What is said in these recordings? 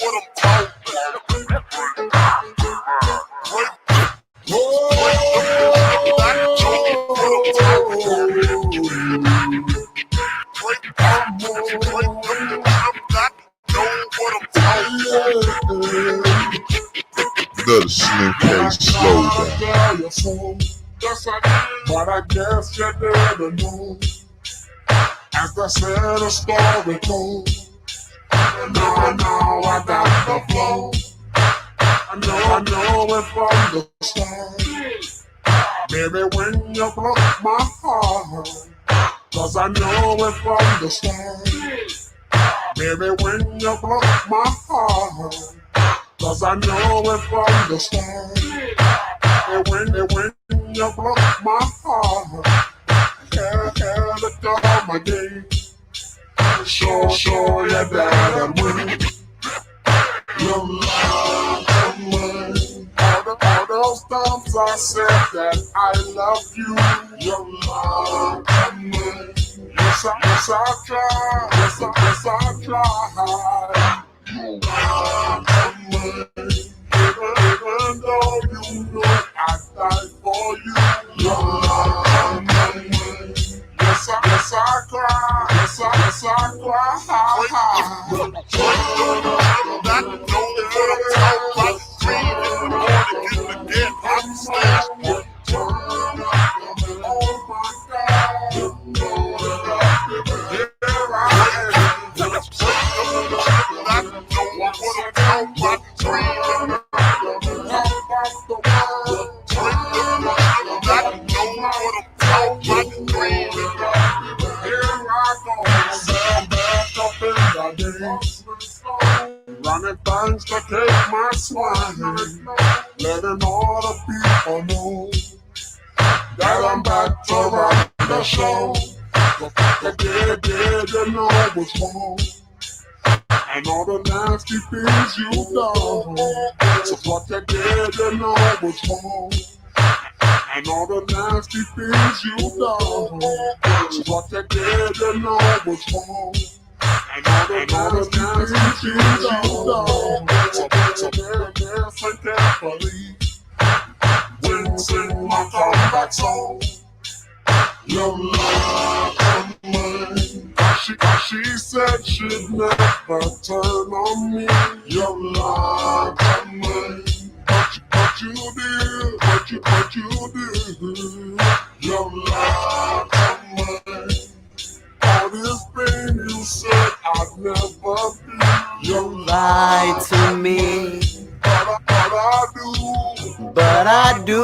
Another Slim K slow down. Yes, I did, but I guess you didn't know. As I said, a story told. Now I got the flow. I know it from the start. Baby, when you broke my heart, 'cause I know it from the start. Baby, when you broke my heart, 'cause I know it from the start. And when you broke my heart, look at my game. Show you that I'm winning. Your love and mine. All those times I said that I love you. Your love and mine. Yes, I try. Yes, I try. Your love and mine. Even though you know I died for you. Your love and mine. Yes, I cry. Yes, I cry. That know what I'm talking about. Dreaming on to get I'm slashed. Oh my God. Here I am. That know what I'm talking about. Dreaming about the world. That know what I'm talking about. Dreaming. Here I go, back up in the dance, running things to take my swine, letting all the people know that I'm back to rock the show. The did you know what's wrong, and all the nasty things you done. So what you did you know what's wrong, and all the nasty things you done. So what you did you know what's wrong, and all the nasty things you done. So listen carefully when sing my comeback song. Your love and mine. She said she'd never turn on me. Your love and mine. But you did, but you did. Your love and mine. All this pain you said I'd never feel. You Lie to me, but I do.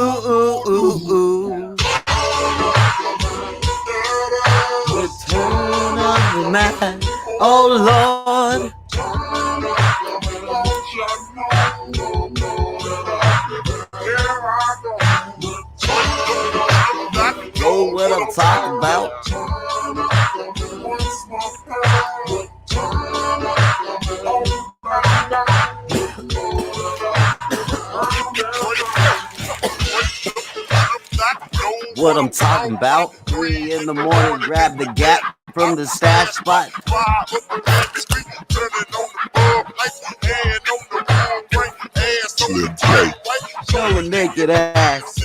Return of the man, oh Lord. Know what I'm talking about. What I'm talking about. 3 in the morning, grab the gap from the stash spot. Slim K. Show a naked ass.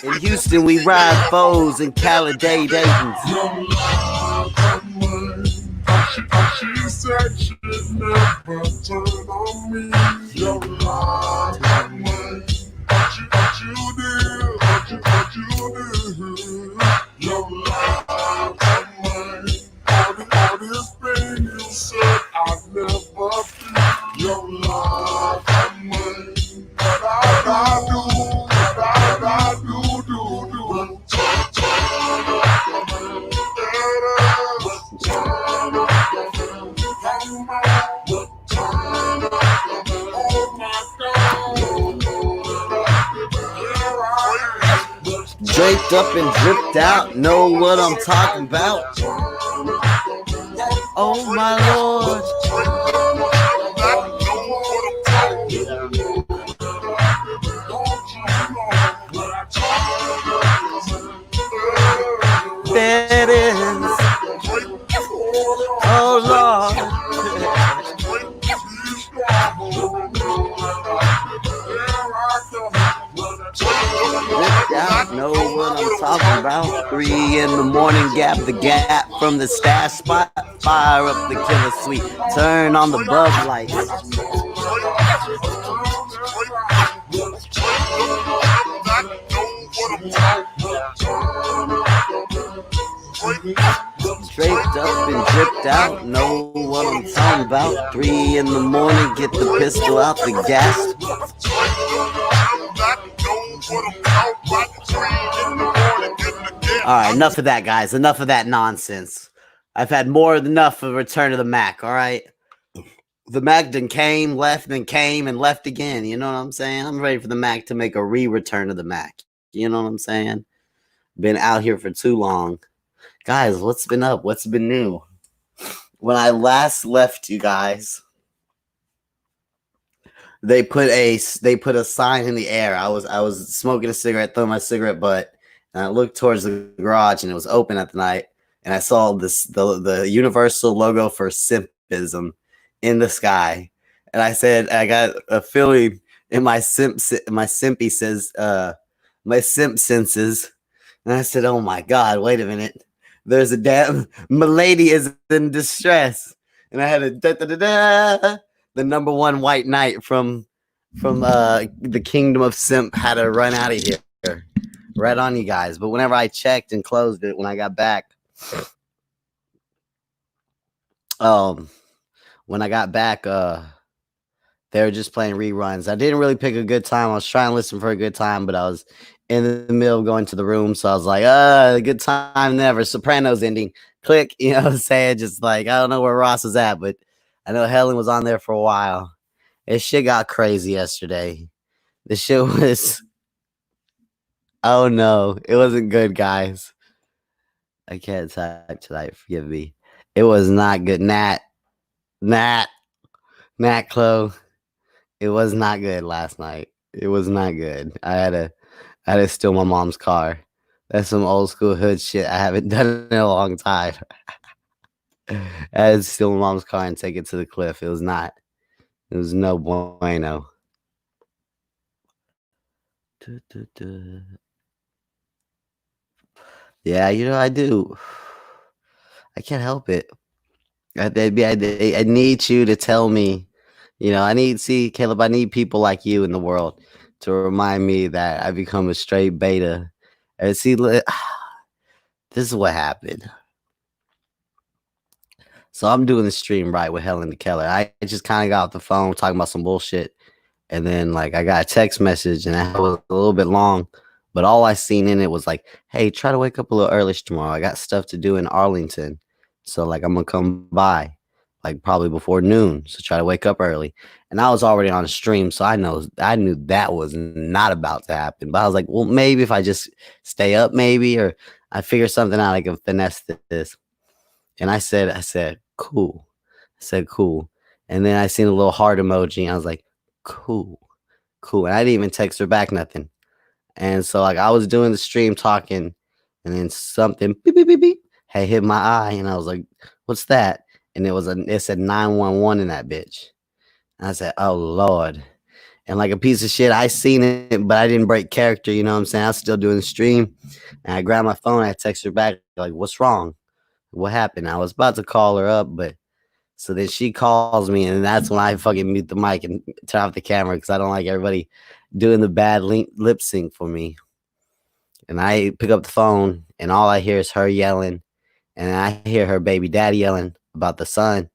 In Houston, we ride foes and Cali Day Daytons. She said she'd never turn on me. Your love and mine. But you did. But you did. Your love and mine. All this pain you said I'd never feel. Your love and mine. But I do. But I do. Draped up and dripped out, know what I'm talking about. Oh my Lord. out, know what I'm talking about. 3 in the morning, gap the gap from the stash spot. Fire up the killer suite, turn on the bug lights. Draped up and dripped out, know what I'm talking about. 3 in the morning, get the pistol out the gas. Alright, enough of that, guys. Enough of that nonsense. I've had more than enough of Return of the Mac, alright? The Mac then came, left, then came, and left again. You know what I'm saying? I'm ready for the Mac to make a re-Return of the Mac. You know what I'm saying? Been out here for too long. Guys, what's been up? What's been new? When I last left you guys, they put a sign in the air. I was smoking a cigarette, throwing my cigarette butt, and I looked towards the garage, and it was open at the night, and I saw the universal logo for simpism in the sky, and I said, I got a feeling in my simpy says my simp senses, and I said, oh my god, wait a minute. There's a damn milady is in distress, and I had a the number one white knight from the kingdom of simp had to run out of here, right on you guys. But whenever I checked and closed it, when I got back, when I got back, they were just playing reruns. I didn't really pick a good time. I was trying to listen for a good time, but I was in the middle of going to the room, so I was like, a good time never. Sopranos ending. Click, you know what I'm saying? Just like, I don't know where Ross was at, but I know Helen was on there for a while. This shit got crazy yesterday. The shit was... Oh, no. It wasn't good, guys. I can't type tonight. Forgive me. It was not good. Nat, Chloe. It was not good last night. It was not good. I had to steal my mom's car. That's some old school hood shit I haven't done in a long time. I had to steal my mom's car and take it to the cliff. It was no bueno. Yeah, I do. I can't help it. I need you to tell me. Caleb, I need people like you in the world to remind me that I become a straight beta. And see, this is what happened. So I'm doing the stream right with Helen Keller. I just kind of got off the phone talking about some bullshit. And then I got a text message and that was a little bit long. But all I seen in it was like, hey, try to wake up a little early tomorrow. I got stuff to do in Arlington. So I'm going to come by probably before noon. So try to wake up early. And I was already on a stream. So I knew that was not about to happen. But I was like, well, maybe if I just stay up, maybe, or I figure something out, I can finesse this. And I said, cool. I said, cool. And then I seen a little heart emoji. And I was like, cool. And I didn't even text her back nothing. And so I was doing the stream talking, and then something beep beep beep beep had hit my eye, and I was like, "What's that?" And it said 911 in that bitch. And I said, "Oh Lord!" And like a piece of shit, I seen it, but I didn't break character. You know what I'm saying? I was still doing the stream, and I grabbed my phone. I texted her back like, "What's wrong? What happened?" I was about to call her up, but so then she calls me, and that's when I fucking mute the mic and turn off the camera because I don't like everybody doing the bad lip sync for me. And I pick up the phone, and all I hear is her yelling, and I hear her baby daddy yelling about the son.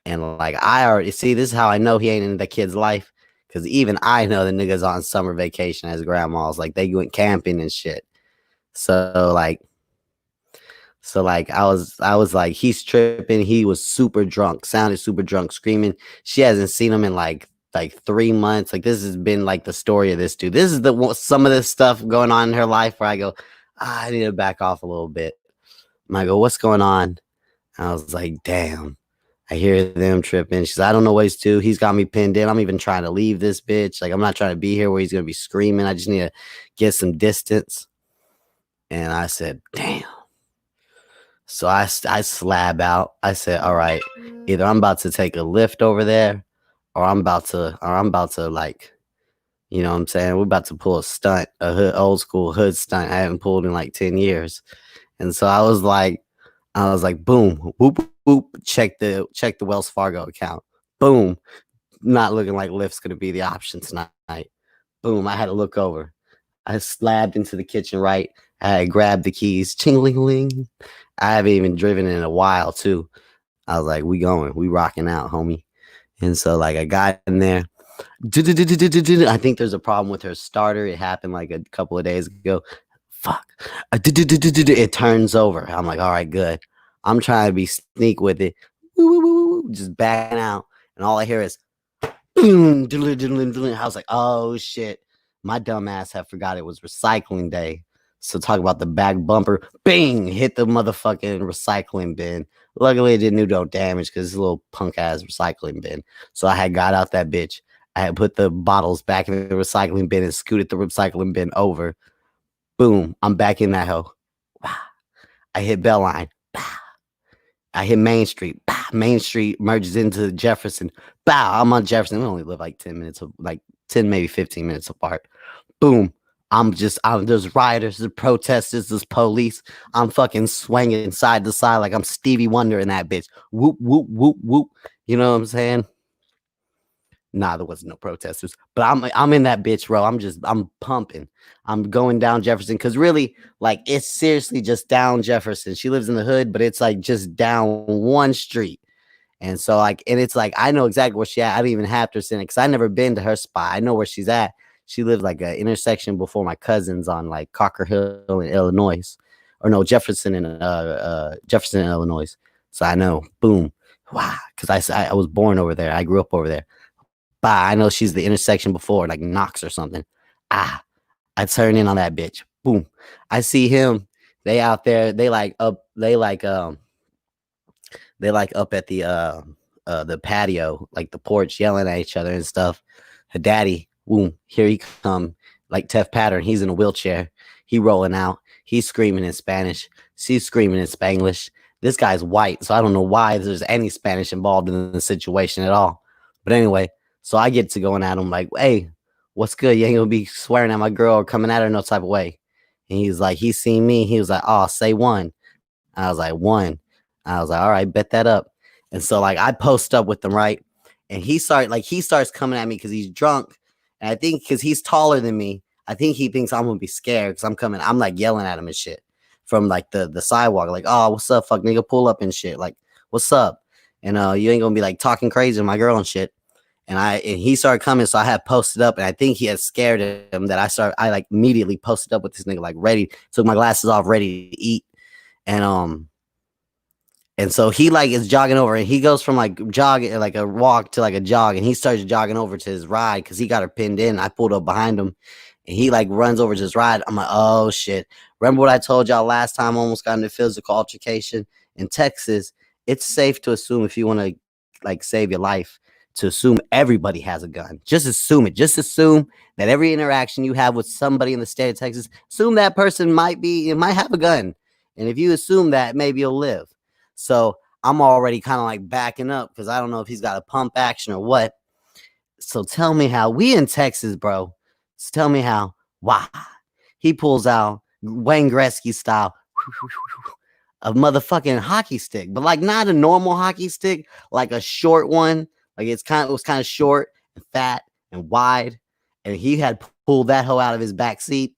And I already see, this is how I know he ain't in the kid's life, because even I know the nigga's on summer vacation at his grandma's. They went camping and shit. So I was like, he's tripping. He was super drunk, sounded super drunk, screaming. She hasn't seen him in like 3 months. This has been the story of this dude. This is some of this stuff going on in her life where I go, I need to back off a little bit. And I go, what's going on? And I was like, damn. I hear them tripping. She's like, I don't know what he's doing. He's got me pinned in. I'm even trying to leave this bitch. I'm not trying to be here where he's gonna be screaming. I just need to get some distance. And I said, damn. So I slab out. I said, all right, either I'm about to take a lift over there, or I'm about to You know what I'm saying? We're about to pull a stunt, old school hood stunt I haven't pulled in like 10 years. And so I was like, boom, whoop, whoop, check the Wells Fargo account. Boom. Not looking like Lyft's gonna be the option tonight. Boom, I had to look over. I slabbed into the kitchen right. I grabbed the keys. Ching-ling-ling. I haven't even driven in a while too. I was like, we rocking out, homie. And so like I got in there. I think there's a problem with her starter. It happened like a couple of days ago. Fuck. It turns over. I'm like, all right, good. I'm trying to be sneak with it. Just backing out. And all I hear is boom. I was like, oh shit. My dumb ass had forgot it was recycling day. So talk about the back bumper. Bang! Hit the motherfucking recycling bin. Luckily, it didn't do no damage because it's a little punk ass recycling bin. So I had got out that bitch. I had put the bottles back in the recycling bin and scooted the recycling bin over. Boom. I'm back in that hoe. I hit Belline. I hit Main Street. Main Street merges into Jefferson. Bow. I'm on Jefferson. We only live like 10 minutes, like 10, maybe 15 minutes apart. Boom. There's rioters, there's protesters, there's police. I'm fucking swinging side to side like I'm Stevie Wonder in that bitch. Whoop, whoop, whoop, whoop. You know what I'm saying? Nah, there wasn't no protesters, but I'm in that bitch, bro. I'm pumping. I'm going down Jefferson because really, like, it's seriously just down Jefferson. She lives in the hood, but it's like just down one street. And so, like, and it's like I know exactly where she at. I don't even have to send it because I never been to her spot. I know where she's at. She lives like an intersection before my cousins on like Cocker Hill in Illinois, or no, Jefferson in Illinois. So I know, boom, wow, because I was born over there. I grew up over there. Bah, I know she's the intersection before, like Knox or something. I turn in on that bitch. Boom. I see him. They out there. They like up at the patio, like the porch, yelling at each other and stuff. Her daddy, boom, here he come, like Tef Pattern. He's in a wheelchair. He rolling out. He's screaming in Spanish. She's screaming in Spanglish. This guy's white, so I don't know why there's any Spanish involved in the situation at all. But anyway, so I get to going at him like, hey, what's good? You ain't gonna be swearing at my girl or coming at her no type of way. And he's like, he seen me. He was like, oh, say one. I was like, one. I was like, all right, bet that up. And so like I post up with them, right? And he starts coming at me because he's drunk. And I think because he's taller than me, I think he thinks I'm gonna be scared because I'm like yelling at him and shit from like the sidewalk, like, oh, what's up, fuck nigga, pull up and shit. Like, what's up? And you ain't gonna be like talking crazy to my girl and shit. And he started coming, so I had posted up, and I think he had scared him that I like immediately posted up with this nigga, like ready, took my glasses off, ready to eat. And so he like is jogging over, and he goes from like jogging, like a walk to like a jog, and he starts jogging over to his ride because he got her pinned in. I pulled up behind him, and he like runs over to his ride. I'm like, oh shit. Remember what I told y'all last time? Almost got into physical altercation in Texas. It's safe to assume if you want to like save your life, to assume everybody has a gun. Just assume it. Just assume that every interaction you have with somebody in the state of Texas, assume that person might have a gun. And if you assume that, maybe you'll live. So I'm already kind of like backing up because I don't know if he's got a pump action or what. So tell me how we in Texas, bro. So tell me how. Wow. He pulls out Wayne Gretzky style a motherfucking hockey stick, but like not a normal hockey stick, like a short one. Like it was kind of short and fat and wide. And he had pulled that hoe out of his back seat.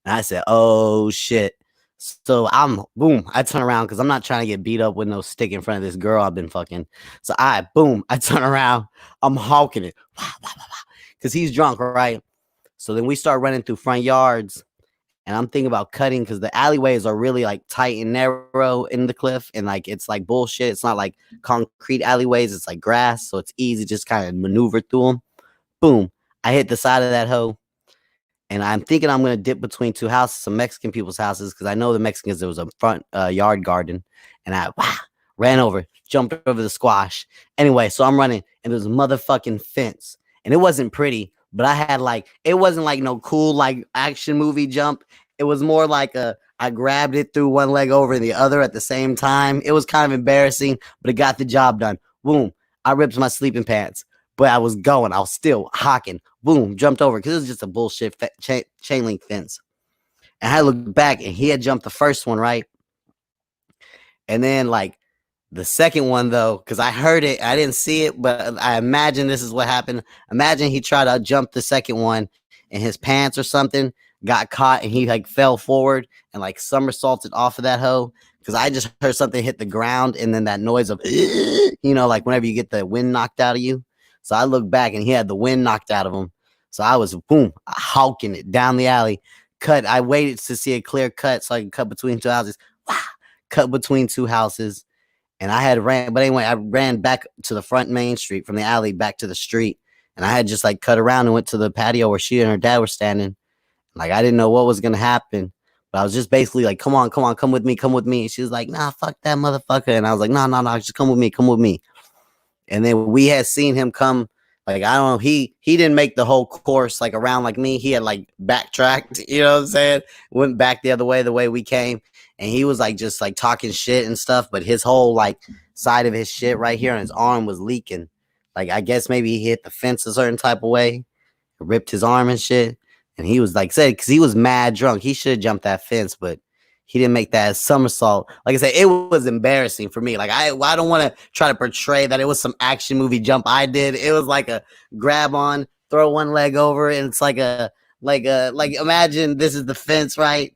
And I said, oh shit. So I turn around because I'm not trying to get beat up with no stick in front of this girl I've been fucking. So I turn around. I'm hawking it. Because he's drunk, right? So then we start running through front yards. And I'm thinking about cutting because the alleyways are really like tight and narrow in the cliff. And like it's like bullshit. It's not like concrete alleyways. It's like grass. So it's easy just kind of maneuver through them. Boom. I hit the side of that hoe. And I'm thinking I'm going to dip between two houses, some Mexican people's houses, because I know the Mexicans, there was a front yard garden. And I ran over, jumped over the squash. Anyway, so I'm running, and there's a motherfucking fence. And it wasn't pretty, but I had like, it wasn't like no cool like action movie jump. It was more like I grabbed it, threw one leg over the other at the same time. It was kind of embarrassing, but it got the job done. Boom. I ripped my sleeping pants. but I was going. I was still hawking. Boom, jumped over because it was just a bullshit chain link fence. And I looked back, and he had jumped the first one, right? And then like the second one though, because I heard it, I didn't see it, but I imagine this is what happened. Imagine he tried to jump the second one, and his pants or something got caught, and he like fell forward and like somersaulted off of that hoe. Because I just heard something hit the ground, and then that noise of, like whenever you get the wind knocked out of you. So I looked back, and he had the wind knocked out of him. So I was boom, hawking it down the alley. Cut. I waited to see a clear cut so I could cut between two houses. Wow. Cut between two houses. And I had ran, but anyway, I ran back to the front main street from the alley back to the street. And I had just like cut around and went to the patio where she and her dad were standing. Like I didn't know what was gonna happen. But I was just basically like, come on, come with me, come with me. And she was like, nah, fuck that motherfucker. And I was like, no, just come with me, come with me. And then we had seen him come, like, I don't know, he didn't make the whole course like around like me. He had like backtracked, you know what I'm saying? Went back the way we came. And he was like just like talking shit and stuff, but his whole like side of his shit right here on his arm was leaking. Like I guess maybe he hit the fence a certain type of way, ripped his arm and shit. And he was like said, because he was mad drunk. He should have jumped that fence, but he didn't make that somersault. Like I said, it was embarrassing for me. Like I don't want to try to portray that it was some action movie jump I did. It was like a grab on, throw one leg over, and it's like imagine this is the fence, right?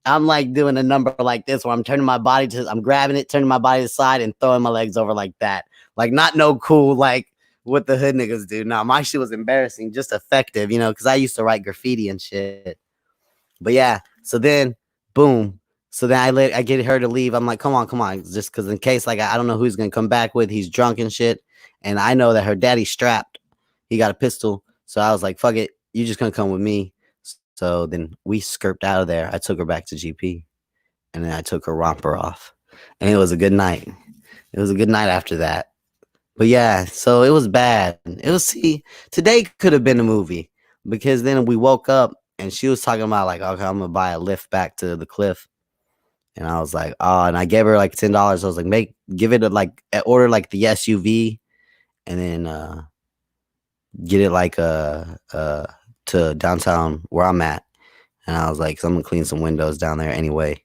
I'm like doing a number like this where I'm grabbing it, turning my body to the side and throwing my legs over like that. Like not no cool, like what the hood niggas do. No, my shit was embarrassing, just effective, because I used to write graffiti and shit. But yeah, so then boom. So then I get her to leave. I'm like, come on, just because in case like I don't know who he's gonna come back with. He's drunk and shit, and I know that her daddy's strapped. He got a pistol, so I was like, fuck it, you just gonna come with me. So then we skirped out of there. I took her back to GP, and then I took her romper off, and it was a good night. It was a good night after that. But yeah, so it was bad. Today could have been a movie because then we woke up and she was talking about like, okay, I'm gonna buy a lift back to the cliff. And I was like, oh, and I gave her like $10. I was like, give it order like the SUV, and then get it like to downtown where I'm at. And I was like, so I'm gonna clean some windows down there anyway.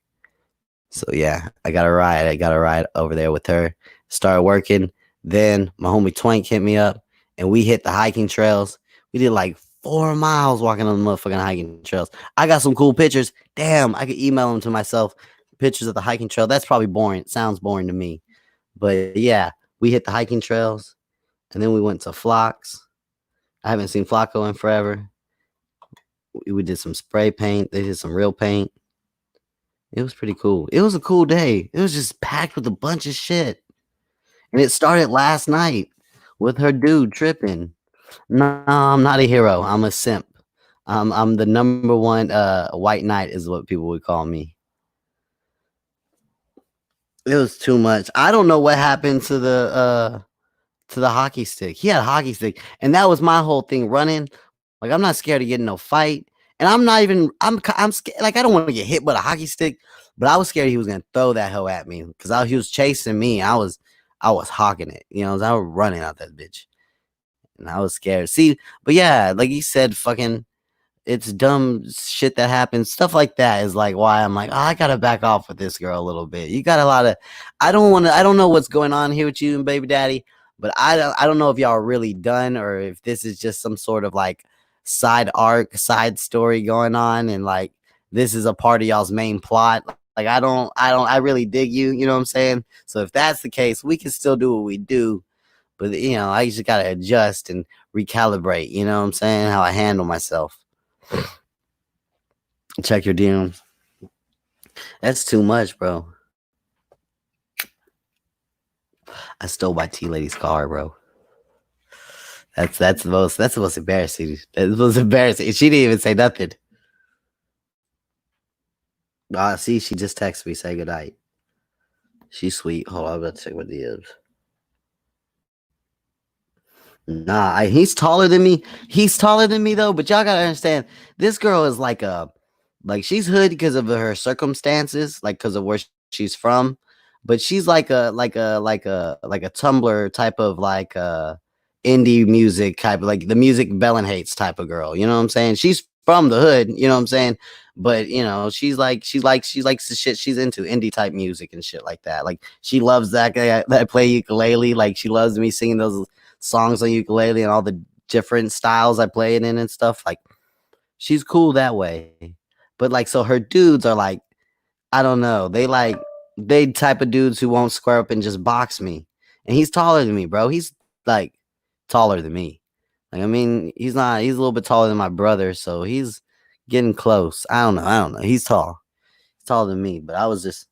So yeah, I got a ride over there with her. Started working. Then my homie Twank hit me up, and we hit the hiking trails. We did like 4 miles walking on the motherfucking hiking trails. I got some cool pictures. Damn, I could email them to myself. Pictures of the hiking trail. That's probably boring. It sounds boring to me. But yeah, we hit the hiking trails, and then we went to Flocks. I haven't seen Flocko in forever. We did some spray paint. They did some real paint. It was pretty cool. It was a cool day. It was just packed with a bunch of shit. And it started last night with her dude tripping. No, I'm not a hero. I'm a simp. I'm the number one white knight is what people would call me. It was too much. I don't know what happened to the hockey stick. He had a hockey stick, and that was my whole thing running. Like I'm not scared to get in no fight, and I'm scared. Like I don't want to get hit with a hockey stick, but I was scared he was gonna throw that hoe at me because he was chasing me. I was hawking it. I was running out that bitch, and I was scared. See, but yeah, like you said, fucking. It's dumb shit that happens. Stuff like that is like why I'm like, oh, I gotta back off with this girl a little bit. You got a lot of, I don't know what's going on here with you and baby daddy, but I don't know if y'all are really done or if this is just some sort of like side story going on, and like this is a part of y'all's main plot. Like I really dig you. You know what I'm saying? So if that's the case, we can still do what we do. But I just gotta adjust and recalibrate. You know what I'm saying? How I handle myself. Check your DMs. That's too much, bro. I stole my T lady's car, bro. That's the most embarrassing. That's the most embarrassing. She didn't even say nothing. See, she just texted me saying good night. She's sweet. Hold on, I'm gonna check my DMs. Nah, he's taller than me. He's taller than me though, but y'all gotta understand, this girl is like she's hood because of her circumstances, like because of where she's from. But she's like a Tumblr type of like indie music type of like the music Bellin hates type of girl. You know what I'm saying? She's from the hood. You know what I'm saying? But you know, she likes the shit she's into, indie type music and shit like that. Like she loves that guy that I play ukulele. Like she loves me singing those songs on ukulele and all the different styles I play it in and stuff. Like she's cool that way. But like so her dudes are like, I don't know. They type of dudes who won't square up and just box me. And he's taller than me, bro. He's like taller than me. Like I mean, he's not. He's a little bit taller than my brother, so he's getting close. I don't know. I don't know. He's tall. He's taller than me, but I was just.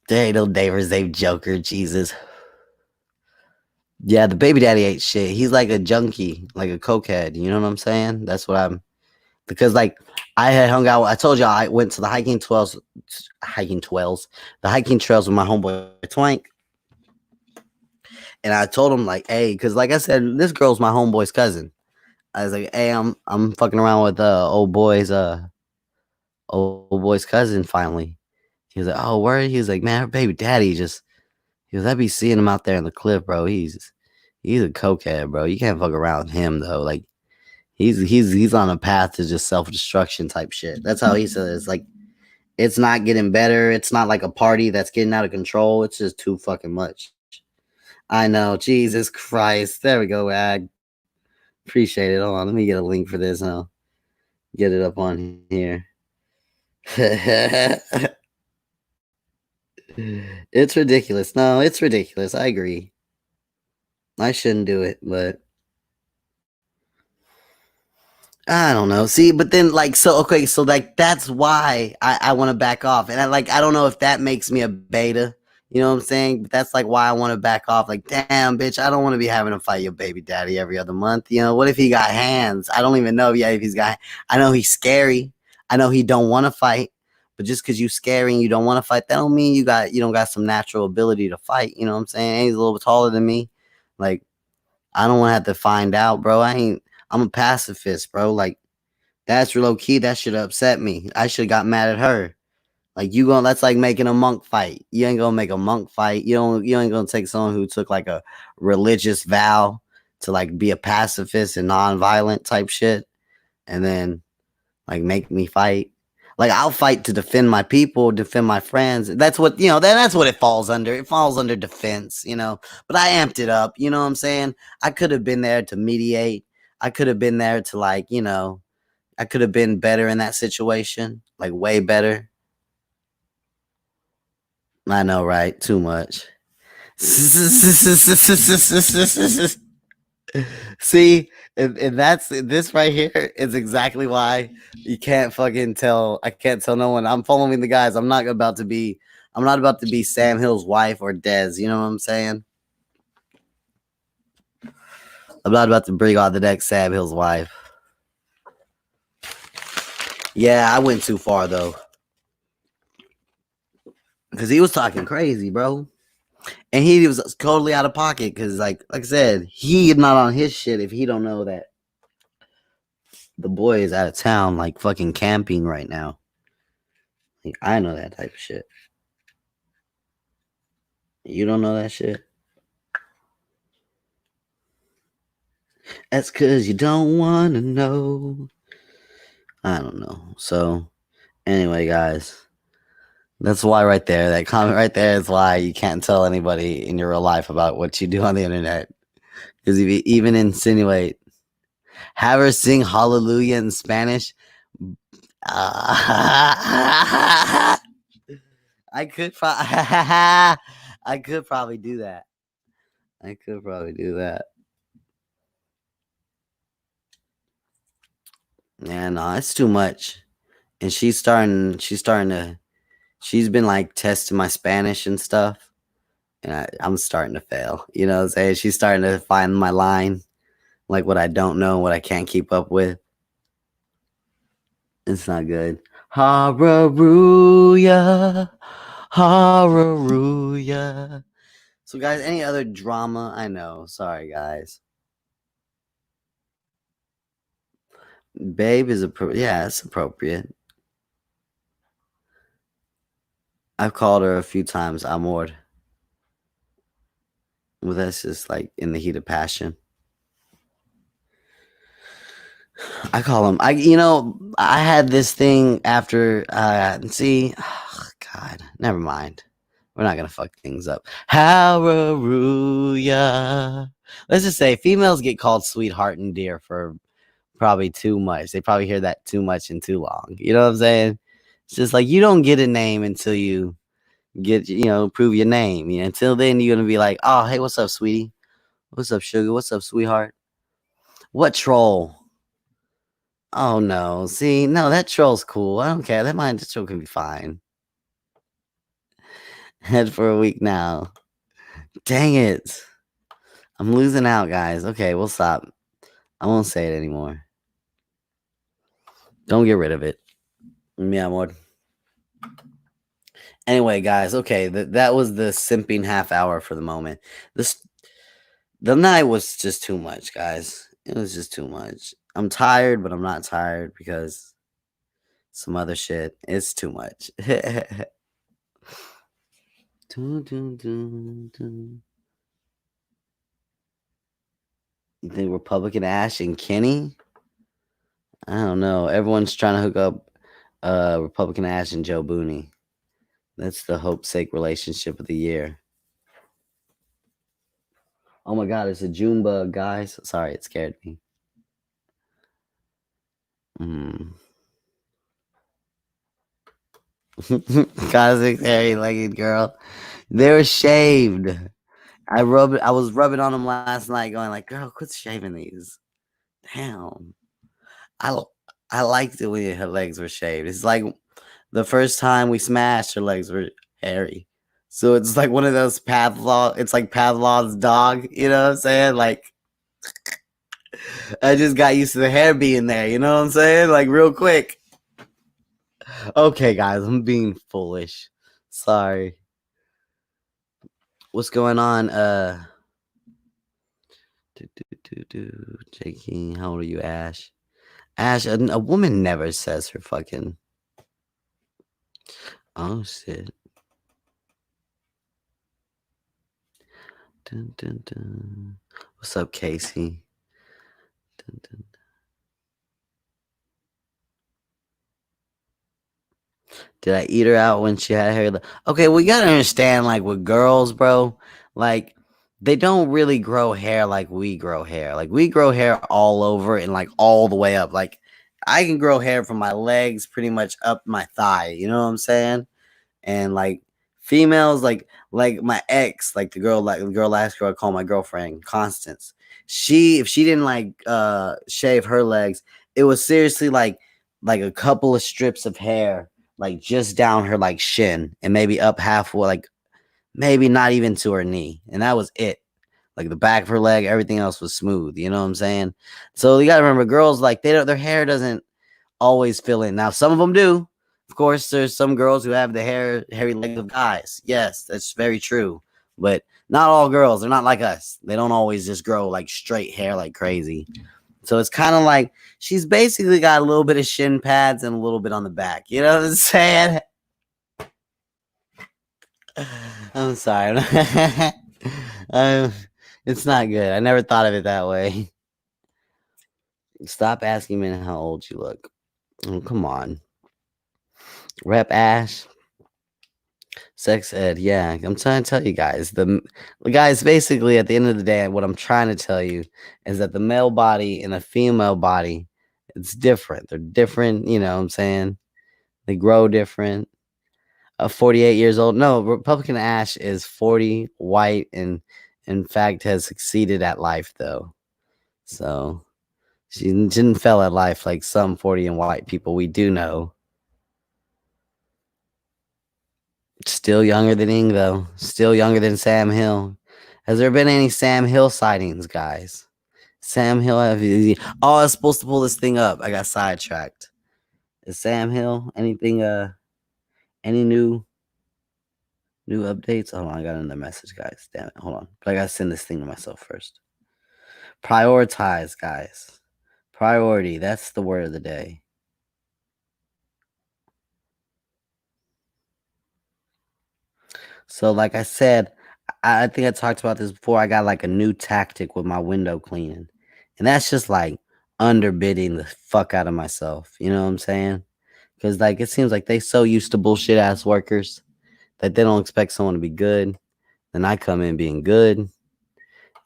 There ain't no Davers named Joker. Jesus. Yeah, the baby daddy ain't shit. He's like a junkie, like a cokehead. You know what I'm saying? That's what I'm. Because like I had hung out. I told you I went to the hiking trails, the hiking trails with my homeboy Twank, and I told him like, hey, because like I said, this girl's my homeboy's cousin. I was like, hey, I'm fucking around with old boy's cousin finally. He was like, oh, where? He was like, man, her baby daddy just. He was, I be seeing him out there in the cliff, bro. He's a cokehead, bro. You can't fuck around with him though. Like he's on a path to just self-destruction type shit. That's how he says. Like it's not getting better. It's not like a party that's getting out of control. It's just too fucking much. I know. Jesus Christ. There we go, Ag. Appreciate it. Hold on. Let me get a link for this and I'll get it up on here. It's ridiculous. No, it's ridiculous. I agree. I shouldn't do it, but I don't know. See, but then like so okay, so like that's why I want to back off. And I don't know if that makes me a beta. You know what I'm saying? But that's like why I want to back off. Like, damn, bitch, I don't want to be having to fight your baby daddy every other month. You know, what if he got hands? I don't even know yet if he's got I know he's scary. I know he don't want to fight. But just because you scary and you don't want to fight, that don't mean you don't got some natural ability to fight. You know what I'm saying? And he's a little bit taller than me. Like, I don't want to have to find out, bro. I'm a pacifist, bro. Like, that's low key. That should upset me. I should have got mad at her. Like that's like making a monk fight. You ain't gonna make a monk fight. You ain't gonna take someone who took like a religious vow to like be a pacifist and non-violent type shit, and then like make me fight. Like I'll fight to defend my people, defend my friends. That's what that's what it falls under. It falls under defense, But I amped it up. You know what I'm saying? I could have been there to mediate. I could have been there to I could have been better in that situation, like way better. I know, right? Too much. See, and that's this right here is exactly why you can't fucking tell. I can't tell no one. I'm following the guys. I'm not about to be Sam Hill's wife or Dez. You know what I'm saying? I'm not about to bring on the next Sam Hill's wife. Yeah, I went too far though. Because he was talking crazy, bro. And he was totally out of pocket because, like I said, he not on his shit if he don't know that the boy is out of town, like fucking camping right now. Like, I know that type of shit. You don't know that shit? That's because you don't want to know. I don't know. So, anyway, guys. That's why right there, that comment right there is why you can't tell anybody in your real life about what you do on the internet. Because if you even insinuate, have her sing hallelujah in Spanish. I could probably do that. I could probably do that. Yeah, no, it's too much. And she's been like testing my Spanish and stuff. And I'm starting to fail. You know what I'm saying? She's starting to find my line. Like what I don't know, what I can't keep up with. It's not good. Hallelujah. Hallelujah. So guys, any other drama? I know. Sorry, guys. Babe is yeah, it's appropriate. I've called her a few times, amor. Well, that's just like in the heat of passion. I call them. I had this thing after. See, God, never mind. We're not gonna fuck things up. Hallelujah. Let's just say females get called sweetheart and dear for probably too much. They probably hear that too much and too long. You know what I'm saying? It's just like you don't get a name until you prove your name. Until then you're gonna be like, oh, hey, what's up, sweetie? What's up, sugar? What's up, sweetheart? What troll? Oh no. See, no, that troll's cool. I don't care. That troll can be fine. Head for a week now. Dang it. I'm losing out, guys. Okay, we'll stop. I won't say it anymore. Don't get rid of it. Mi amor. Anyway, guys, okay, that was the simping half hour for the moment. The night was just too much, guys. It was just too much. I'm tired, but I'm not tired because some other shit. It's too much. Dun, dun, dun, dun. You think Republican Ash and Kenny? I don't know. Everyone's trying to hook up Republican Ash and Joe Booney. That's the hope sake relationship of the year. Oh my god, it's a June bug, guys. Sorry, it scared me. Cosmic hairy legged girl. They were shaved. I was rubbing on them last night, going like, "Girl, quit shaving these." Damn. I I liked it when her legs were shaved. It's like the first time we smashed, her legs were hairy. So it's like one of those Pavlov. It's like Pavlov's dog. You know what I'm saying? Like I just got used to the hair being there. You know what I'm saying? Like real quick. Okay, guys, I'm being foolish. Sorry. What's going on? Jakey, how old are you, Ash? Ash, a woman never says her fucking. Oh shit. Dun, dun, dun. What's up, Casey? Dun, dun. Did I eat her out when she had hair? Okay, we gotta understand, like with girls, bro, like they don't really grow hair like we grow hair. Like we grow hair all over and like all the way up. Like I can grow hair from my legs pretty much up my thigh. You know what I'm saying? And like females, like my ex, like the girl last girl I call my girlfriend, Constance. If she didn't shave her legs, it was seriously like a couple of strips of hair like just down her like shin and maybe up halfway, like maybe not even to her knee, and that was it. Like the back of her leg, everything else was smooth. You know what I'm saying? So you gotta remember, girls like their hair doesn't always fill in. Now some of them do. Of course, there's some girls who have the hairy legs of guys. Yes, that's very true. But not all girls. They're not like us. They don't always just grow like straight hair like crazy. So it's kind of like she's basically got a little bit of shin pads and a little bit on the back. You know what I'm saying? I'm sorry. It's not good. I never thought of it that way. Stop asking me how old you look. Oh, come on. Rep Ash. Sex ed. Yeah, I'm trying to tell you guys. The guys, basically, at the end of the day, what I'm trying to tell you is that the male body and the female body, it's different. They're different. You know what I'm saying? They grow different. 48 years old. No, Republican Ash is 40, white, and in fact has succeeded at life, though. So she didn't fail at life like some 40 and white people we do know. Still younger than Ing, though. Still younger than Sam Hill. Has there been any Sam Hill sightings, guys? Sam Hill, I was supposed to pull this thing up. I got sidetracked. Is Sam Hill anything? Any new updates? Hold on, I got another message, guys. Damn it, hold on. But I gotta send this thing to myself first. Prioritize, guys. Priority. That's the word of the day. So, like I said, I think I talked about this before. I got like a new tactic with my window cleaning, and that's just like underbidding the fuck out of myself. You know what I'm saying? Because like it seems like they so used to bullshit ass workers that they don't expect someone to be good. Then I come in being good,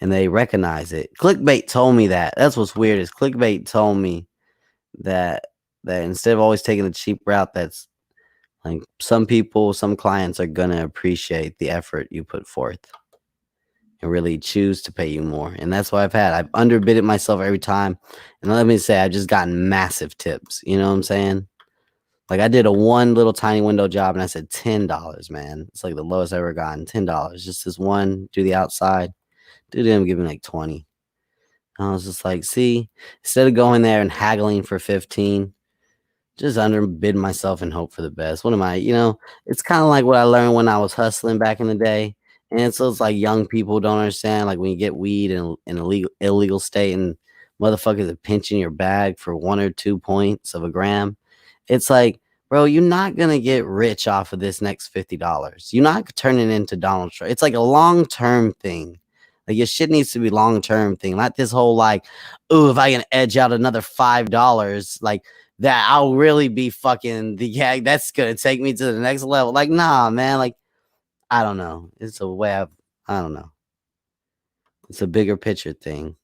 and they recognize it. Clickbait told me that. That's what's weird is clickbait told me that instead of always taking the cheap route, that's like some people, some clients are gonna appreciate the effort you put forth and really choose to pay you more. And that's what I've underbidded myself every time. And let me say, I've just gotten massive tips. You know what I'm saying? Like I did a one little tiny window job and I said $10, man. It's like the lowest I ever gotten. $10. Just this one, do the outside. Dude didn't give me like 20. And I was just like, see, instead of going there and haggling for 15, just underbid myself and hope for the best. What am I? It's kind of like what I learned when I was hustling back in the day. And so it's like young people don't understand. Like when you get weed in a illegal state and motherfuckers are pinching your bag for 1 or 2 points of a gram. It's like, bro, you're not gonna get rich off of this next $50. You're not turning into Donald Trump. It's like a long term thing. Like your shit needs to be long term thing, not this whole like, oh, if I can edge out another $5, like that I'll really be fucking that's gonna take me to the next level. Like, nah, man. Like, I don't know. It's a way I don't know. It's a bigger picture thing.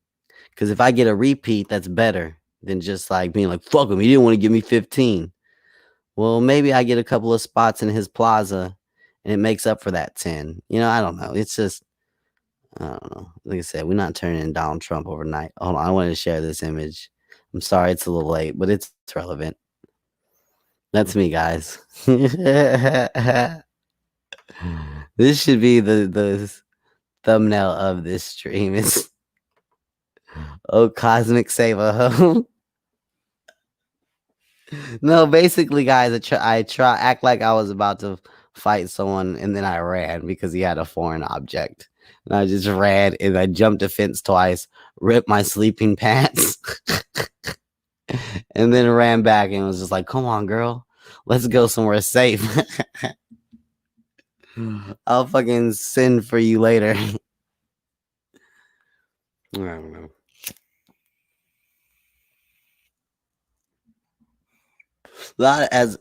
Cause if I get a repeat, that's better than just like being like, fuck him, he didn't want to give me 15. Well, maybe I get a couple of spots in his plaza and it makes up for that 10. I don't know. It's just I don't know. Like I said, we're not turning in Donald Trump overnight. Hold on, I wanted to share this image. I'm sorry it's a little late, but it's relevant. That's me, guys. This should be the thumbnail of this stream. It's oh cosmic saver. No, basically, guys, I try act like I was about to fight someone, and then I ran because he had a foreign object. And I just ran, and I jumped a fence twice, ripped my sleeping pants, and then ran back and was just like, "Come on, girl, let's go somewhere safe." I'll fucking send for you later. I don't know. Not as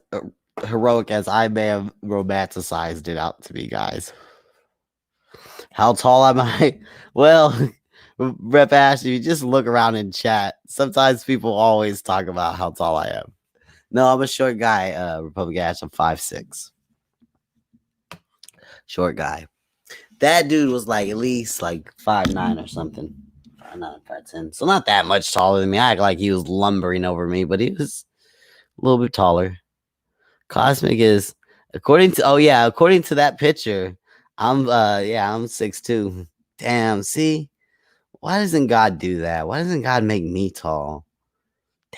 heroic as I may have romanticized it out to be, guys. How tall am I? Well, Rep Ash, if you just look around in chat, sometimes people always talk about how tall I am. No, I'm a short guy, Republic Ash. I'm 5'6". Short guy. That dude was like at least like 5'9" or something. 5'9", 5'10". So not that much taller than me. I act like he was lumbering over me, but he was a little bit taller. Cosmic is according to that picture, I'm 6'2". Damn, see? Why doesn't God do that? Why doesn't God make me tall?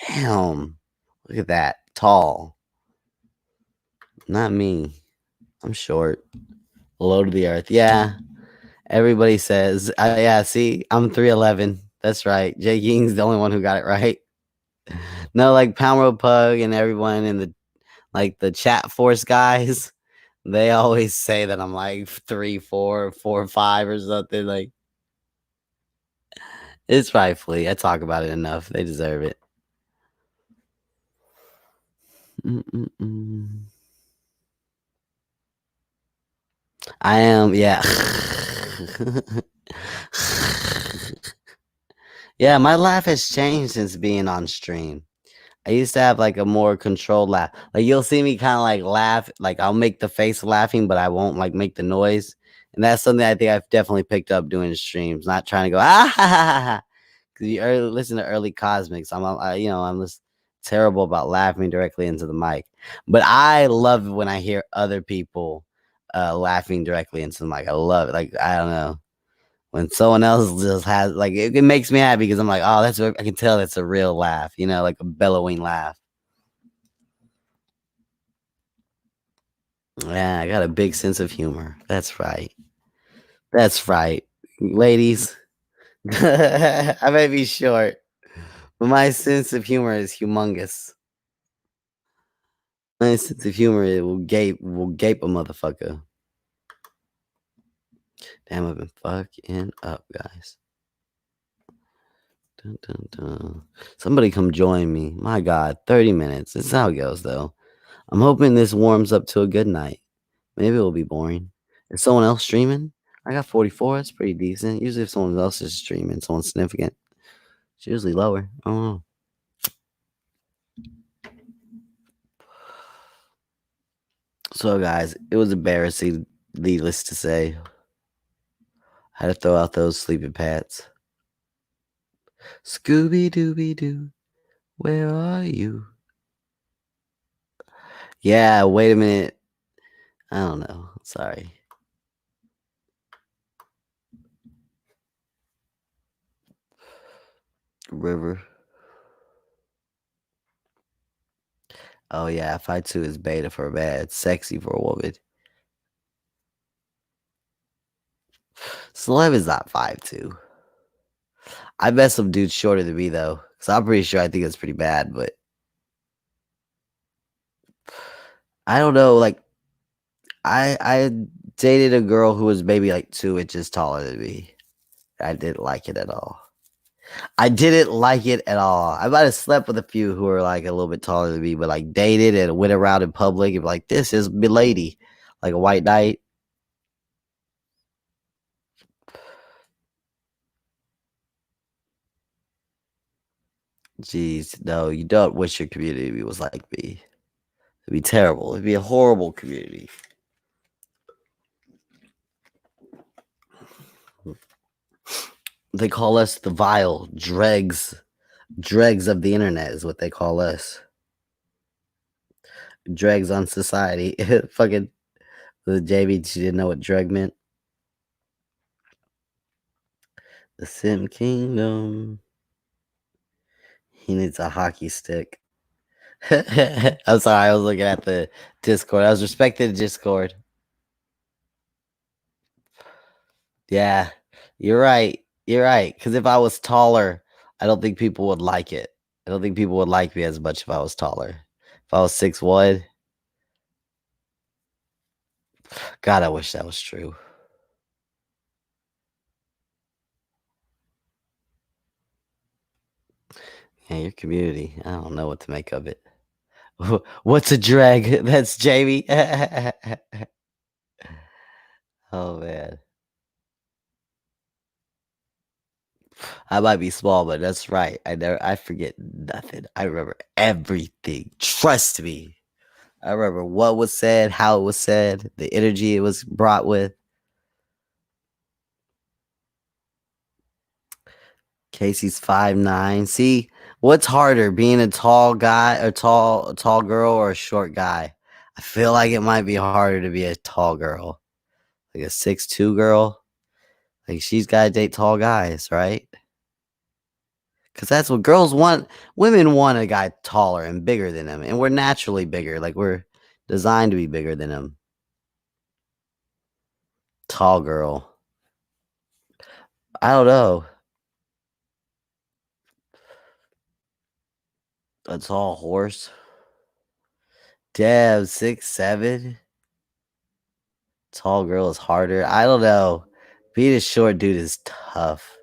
Damn. Look at that. Tall. Not me. I'm short. Low to the earth. Yeah. Everybody says, yeah, see, I'm 3'11". That's right. Jay Ying's the only one who got it right. No, like Pound Pug and everyone in the chat force guys, they always say that I'm like 3'4", 4'5" or something. Like, it's rightfully. I talk about it enough. They deserve it. I am, yeah. Yeah, my laugh has changed since being on stream. I used to have like a more controlled laugh. Like you'll see me kind of like laugh, like I'll make the face laughing, but I won't like make the noise. And that's something I think I've definitely picked up doing streams, not trying to go ah ha ha ha. Because you listen to early Cosmics, I'm just terrible about laughing directly into the mic. But I love it when I hear other people laughing directly into the mic. I love it. Like I don't know. When someone else just has like it makes me happy because I'm like, oh, I can tell that's a real laugh, like a bellowing laugh. Yeah, I got a big sense of humor. That's right. That's right. Ladies, I may be short, but my sense of humor is humongous. My sense of humor will gape a motherfucker. Damn, I've been fucking up, guys. Dun, dun, dun. Somebody come join me. My God, 30 minutes. This is how it goes, though. I'm hoping this warms up to a good night. Maybe it'll be boring. Is someone else streaming? I got 44. That's pretty decent. Usually, if someone else is streaming, someone significant, it's usually lower. I don't know. So, guys, it was embarrassing, needless to say. I had to throw out those sleeping pats. Scooby Dooby Doo, where are you? Yeah, wait a minute. I don't know. Sorry. River. Oh yeah, 5'2" is beta for a man. It's sexy for a woman. Celeb is not 5'2". I bet some dudes shorter than me though, because I'm pretty sure I think it's pretty bad. But I don't know. Like I dated a girl who was maybe like 2 inches taller than me. I didn't like it at all. I didn't like it at all. I might have slept with a few who were like a little bit taller than me, but like dated and went around in public and be like, this is my lady, like a white knight. Jeez, no, you don't wish your community was like me. It'd be terrible. It'd be a horrible community. They call us the vile dregs. Dregs of the internet is what they call us. Dregs on society. Fucking the JB, she didn't know what dreg meant. The Sim Kingdom. He needs a hockey stick. I'm sorry, I was looking at the Discord. I was respecting the Discord. Yeah, you're right. You're right. Because if I was taller, I don't think people would like it. I don't think people would like me as much if I was taller. If I was 6'1", God, I wish that was true. Yeah, your community. I don't know what to make of it. What's a drag? That's Jamie. Oh man. I might be small, but that's right. I forget nothing. I remember everything. Trust me. I remember what was said, how it was said, the energy it was brought with. Casey's 5'9". See, what's harder, being a tall guy, a tall girl, or a short guy? I feel like it might be harder to be a tall girl, like a 6'2" girl. Like she's got to date tall guys, right? Because that's what girls want. Women want a guy taller and bigger than them, and we're naturally bigger. Like we're designed to be bigger than them. Tall girl. I don't know. A tall horse. Damn, 6'7". Tall girl is harder. I don't know. Being a short dude is tough.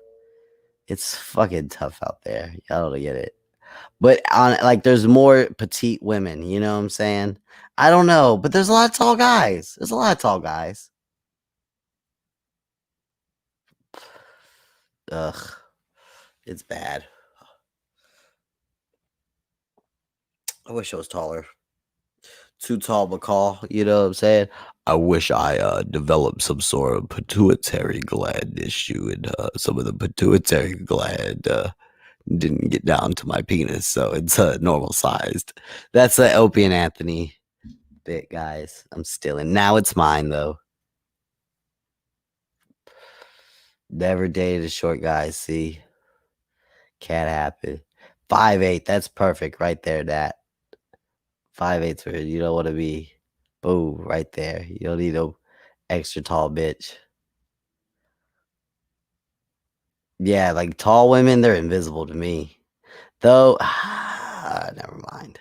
It's fucking tough out there. Y'all don't get it. But on like there's more petite women, you know what I'm saying? I don't know, but there's a lot of tall guys. There's a lot of tall guys. Ugh. It's bad. I wish I was taller. Too tall, McCall. You know what I'm saying? I wish I developed some sort of pituitary gland issue, and some of the pituitary gland didn't get down to my penis, so it's normal sized. That's the Opie and Anthony bit, guys. I'm stealing. Now it's mine though. Never dated a short guy. See, can't happen. 5'8". That's perfect right there. That 5'8" where you don't want to be. Boom, right there. You don't need no extra tall bitch. Yeah, like tall women, they're invisible to me. Though, never mind.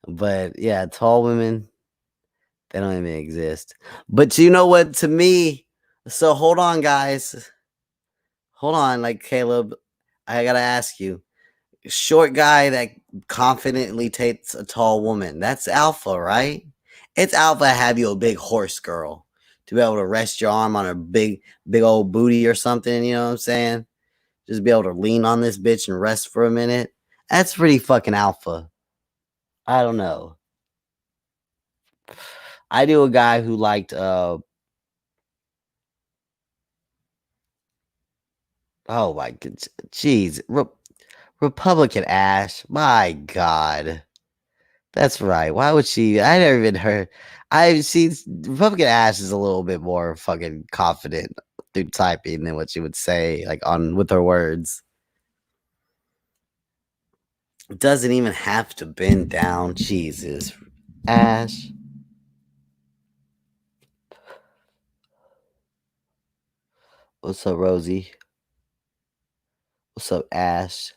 But yeah, tall women, they don't even exist. But you know what? To me, So hold on, guys. Hold on, like Caleb. I gotta ask you. Short guy that confidently takes a tall woman. That's alpha, right? It's alpha to have you a big horse girl to be able to rest your arm on her big old booty or something. You know what I'm saying? Just be able to lean on this bitch and rest for a minute. That's pretty fucking alpha. I don't know. I knew a guy who liked oh my god, jeez, Republican Ash. My God, that's right. Why would she? I never even heard. I see Republican Ash is a little bit more fucking confident through typing than what she would say, like on with her words. Doesn't even have to bend down. Jesus, Ash. What's up, Rosie? What's up, Ash?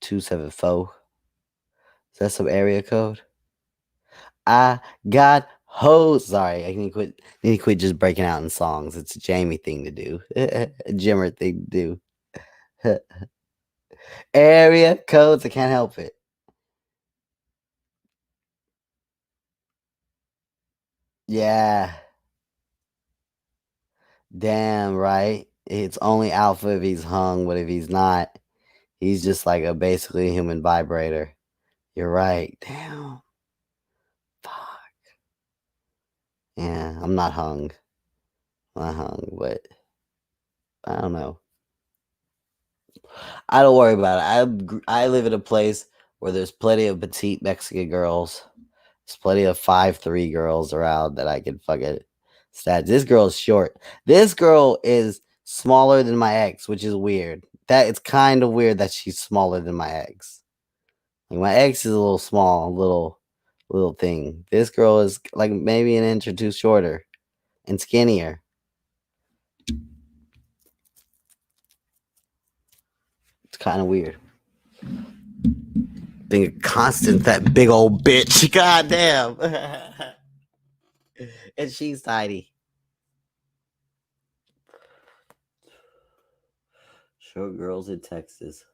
274. Is that some area code? I got hoes. Sorry, I need to quit just breaking out in songs. It's a Jamie thing to do. A Jimmer thing to do. Area codes. I can't help it. Yeah. Damn right. It's only alpha if he's hung, but if he's not, he's just like a basically human vibrator. You're right. Damn. Fuck. Yeah, I'm not hung. I'm not hung, but I don't know. I don't worry about it. I live in a place where there's plenty of petite Mexican girls. There's plenty of 5'3" girls around that I can fucking stat. This girl's short. This girl is smaller than my ex, which is weird. That it's kind of weird that she's smaller than my ex. Like my ex is a little small, little thing. This girl is like maybe an inch or two shorter and skinnier. It's kind of weird. Being a constant, that big old bitch. God damn. And she's tiny. Short girls in Texas.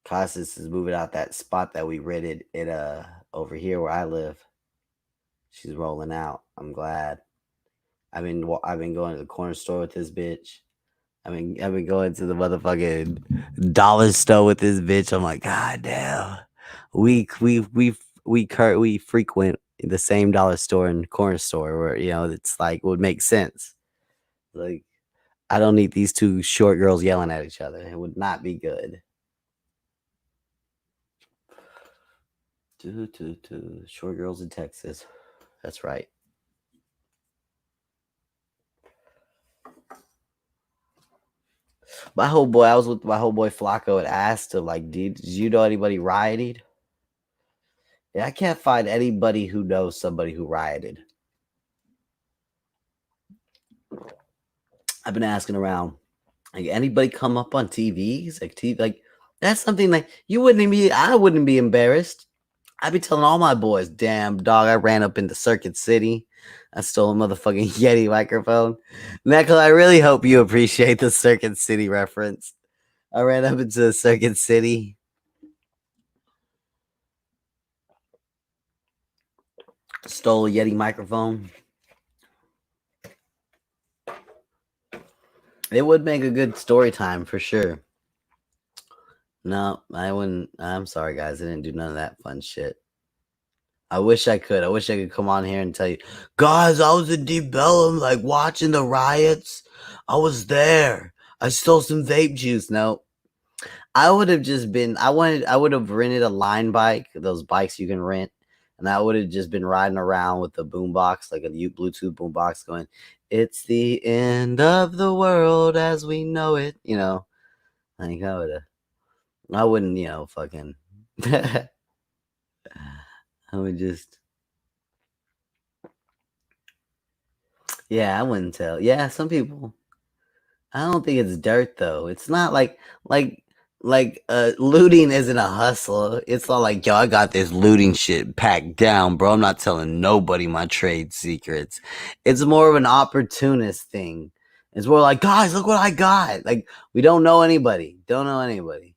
Costas is moving out that spot that we rented it over here where I live. She's rolling out. I'm glad. I've been going to the corner store with this bitch. I've been going to the motherfucking dollar store with this bitch. I'm like, God damn. We frequent the same dollar store and corner store where it's like would make sense. Like I don't need these two short girls yelling at each other. It would not be good. Short girls in Texas. That's right. I was with my whole boy Flacco and asked him, like, did you know anybody rioted? Yeah, I can't find anybody who knows somebody who rioted. I've been asking around, like, anybody come up on TVs? Like that's something like I wouldn't be embarrassed. I'd be telling all my boys, damn dog, I ran up into Circuit City. I stole a motherfucking Yeti microphone. Neckel, I really hope you appreciate the Circuit City reference. I ran up into Circuit City. Stole a Yeti microphone. It would make a good story time for sure. No, I wouldn't. I'm sorry, guys. I didn't do none of that fun shit. I wish I could. I wish I could come on here and tell you, guys, I was in Deep Ellum, like watching the riots. I was there. I stole some vape juice. No, I would have just been. I would have rented a line bike, those bikes you can rent, and I would have just been riding around with a boombox, like a Bluetooth boombox, going, "It's the end of the world as we know it." Like I would have. I wouldn't, fucking. I would just. Yeah, I wouldn't tell. Yeah, some people. I don't think it's dirt though. It's not like looting isn't a hustle. It's not like, yo, I got this looting shit packed down, bro. I'm not telling nobody my trade secrets. It's more of an opportunist thing. It's more like, guys, look what I got. Like, we don't know anybody. Don't know anybody.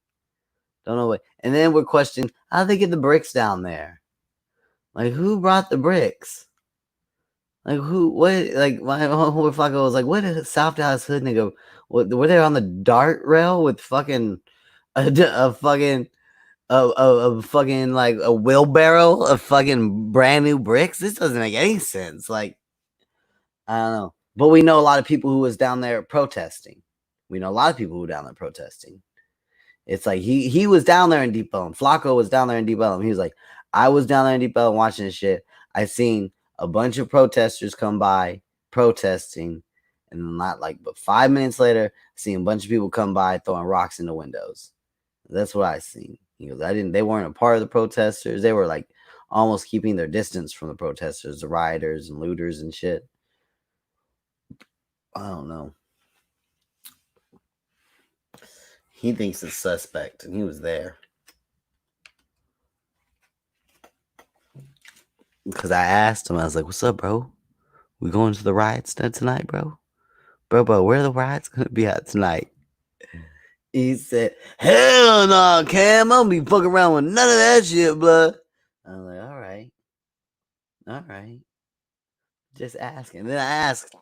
Don't know what. And then we're questioning, how did they get the bricks down there? Like, who brought the bricks? Like, who, what, like, my whole fucker was like, what is South Dallas hood nigga? What, were they on the dart rail with fucking, a fucking, a fucking, like, a wheelbarrow of fucking brand new bricks? This doesn't make any sense. Like, I don't know. But we know a lot of people who was down there protesting. We know a lot of people who were down there protesting. It's like he was down there in Deep Ellum. Flacco was down there in Deep Ellum. He was like, I was down there in Deep Ellum watching this shit. I seen a bunch of protesters come by protesting, and not like, but 5 minutes later, seeing a bunch of people come by throwing rocks in the windows. That's what I seen. He goes, they weren't a part of the protesters. They were like almost keeping their distance from the protesters, the rioters and looters and shit. I don't know. He thinks it's suspect, and he was there. Because I asked him, I was like, what's up, bro? We going to the riots tonight, bro? Bro, where are the riots going to be at tonight? He said, hell no, Cam. I don't be fucking around with none of that shit, blood. I was like, all right. All right. Just asking. Then I asked,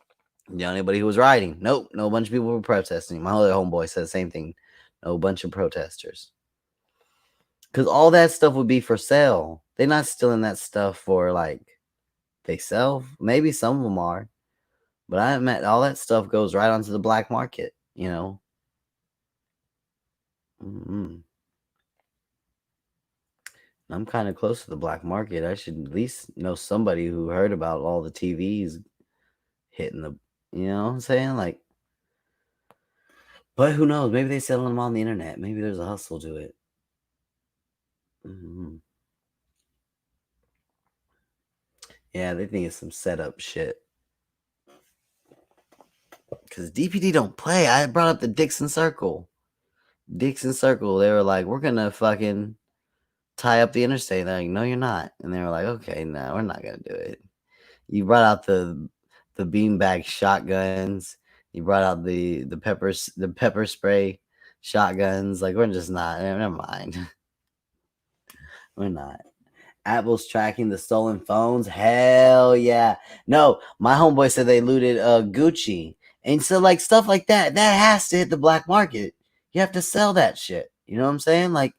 you know anybody who was rioting? Nope. No bunch of people were protesting. My other homeboy said the same thing. No bunch of protesters. Because all that stuff would be for sale. They're not stealing that stuff for, like, they sell. Maybe some of them are. But I admit, all that stuff goes right onto the black market, you know? Mm-hmm. I'm kind of close to the black market. I should at least know somebody who heard about all the TVs hitting the, you know what I'm saying? Like, but who knows? Maybe they sell them on the internet. Maybe there's a hustle to it. Mm-hmm. Yeah, they think it's some setup shit. Because DPD don't play. I brought up the Dixon Circle. Dixon Circle, they were like, we're going to fucking tie up the interstate. They're like, no, you're not. And they were like, okay, no, we're not going to do it. You brought out the beanbag shotguns. You brought out the pepper spray shotguns. Like, we're just not. Never mind. We're not. Apple's tracking the stolen phones. Hell yeah. No, my homeboy said they looted Gucci. And so, like, stuff like that has to hit the black market. You have to sell that shit. You know what I'm saying? Like,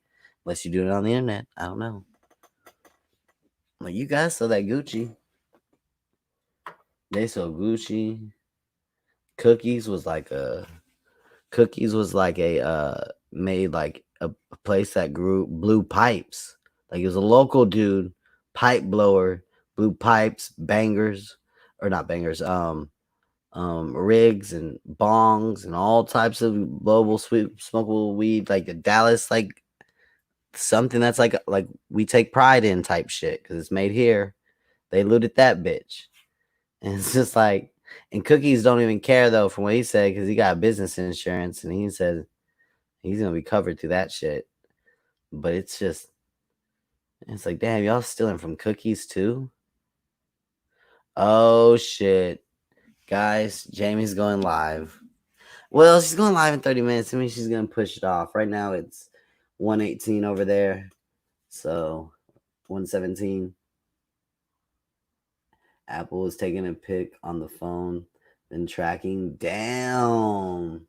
unless you do it on the internet. I don't know. Like, you guys sell that Gucci. They sell Gucci. Cookies was like a made like a place that grew blue pipes. Like, it was a local dude, pipe blower, blue pipes, bangers, or not bangers, rigs and bongs and all types of blowable, sweet, smokable weed, like a Dallas, like something that's like we take pride in type shit because it's made here. They looted that bitch, and it's just like, and Cookies don't even care though, from what he said, because he got business insurance, and he said he's gonna be covered through that shit. But it's like, damn, y'all stealing from Cookies too? Oh shit. Guys, Jamie's going live. Well, she's going live in 30 minutes. I mean, she's going to push it off. Right now, it's 118 over there. So, 117. Apple is taking a pic on the phone, then tracking down.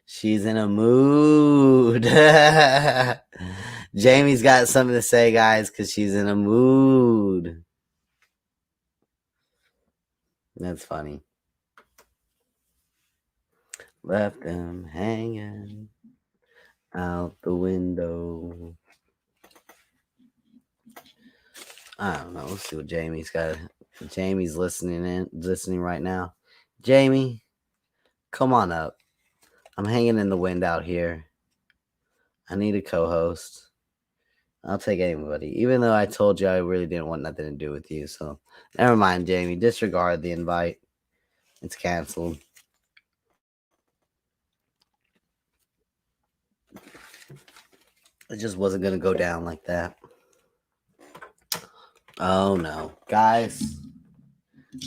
She's in a mood. Jamie's got something to say, guys, because she's in a mood. That's funny. Left them hanging out the window. I don't know. Let's see what Jamie's got. Jamie's listening right now. Jamie, come on up. I'm hanging in the wind out here. I need a co-host. I'll take anybody, even though I told you I really didn't want nothing to do with you. So never mind, Jamie. Disregard the invite. It's canceled. It just wasn't gonna go down like that. Oh no, guys,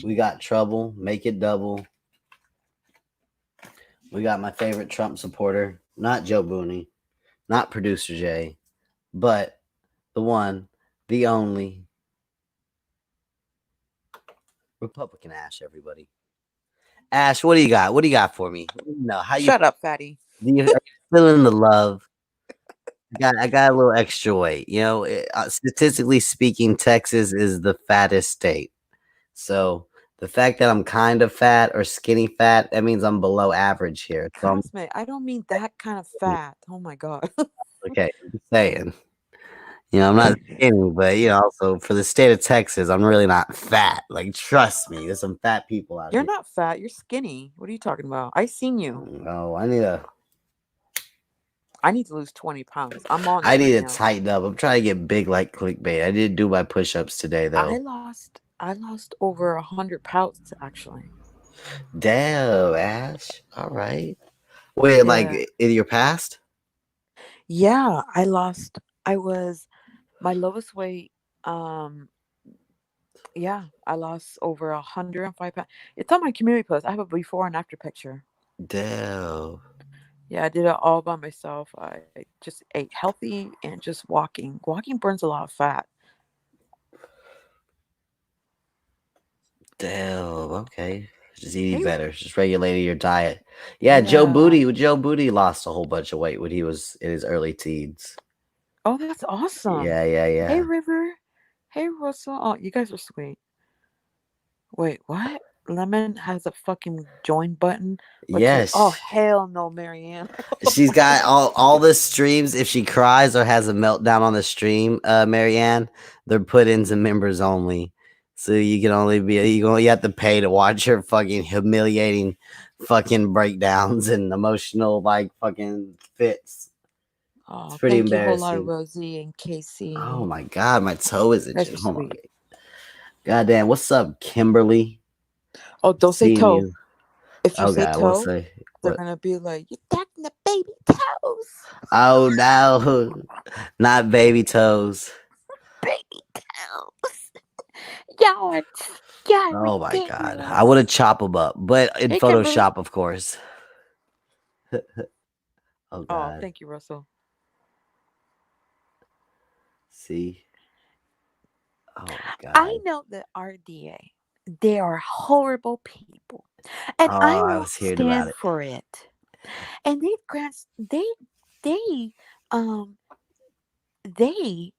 we got trouble. Make it double. We got my favorite Trump supporter, not Joe Booney, not producer Jay, but the one, the only Republican Ash. Everybody, Ash, what do you got? What do you got for me? No, how you? Shut up, fatty. Are you feeling the love? I got a little extra weight. You know, statistically speaking, Texas is the fattest state. So the fact that I'm kind of fat or skinny fat, that means I'm below average here. So I'm Cosmic, I don't mean that kind of fat. Oh my god. okay. I'm just saying. You know, I'm not skinny, but you know, also for the state of Texas, I'm really not fat. Like, trust me, there's some fat people out You're here. not fat. You're skinny. What are you talking about? I seen you. Oh, I need I need to lose 20 pounds. I'm on it I need right to now. tighten up. I'm trying to get big like clickbait. I did do my push-ups today though. I lost over 100 pounds actually. Damn, Ash. All right. Wait, like Yeah. in your past? Yeah, I was my lowest weight. Um, yeah, I lost over 105 pounds. It's on my community post. I have a before and after picture. Damn. Yeah, I did it all by myself. I just ate healthy and just walking. Walking burns a lot of fat. Damn. Okay. Just eating Hey, better. Just regulating your diet. Yeah, yeah. Joe Booty lost a whole bunch of weight when he was in his early teens. Oh, that's awesome. Yeah, yeah, Hey, yeah. River. Hey, Russell. Oh, you guys are sweet. Wait, what? Lemon has a fucking join button. What's your? Oh, Yes. hell no, Marianne. She's got all the streams. If she cries or has a meltdown on the stream, Marianne, they're put into members only. So you can only be you have to pay to watch her fucking humiliating fucking breakdowns and emotional like fucking fits. It's Oh, pretty thank you, whole lot of embarrassing. Rosie and Oh Casey. my god, my toe is You guys are itching. Hold on. sweet. Goddamn, what's up, Kimberly? Oh, don't say Seeing toe. you. If you Oh say god, we'll toe, say they're what? gonna be like, "You're touching the baby toes, Oh no, not baby toes. baby toes." Y'all, y'all Oh my god, I would ridiculous. have chopped them up, but in Hey, Kimberly. Photoshop, of course. Oh Oh, god, thank you, Russell. see. Oh my I god. know the RDA. They are horrible people, and Oh, I I won't was hearing about stand it. for it. And they um they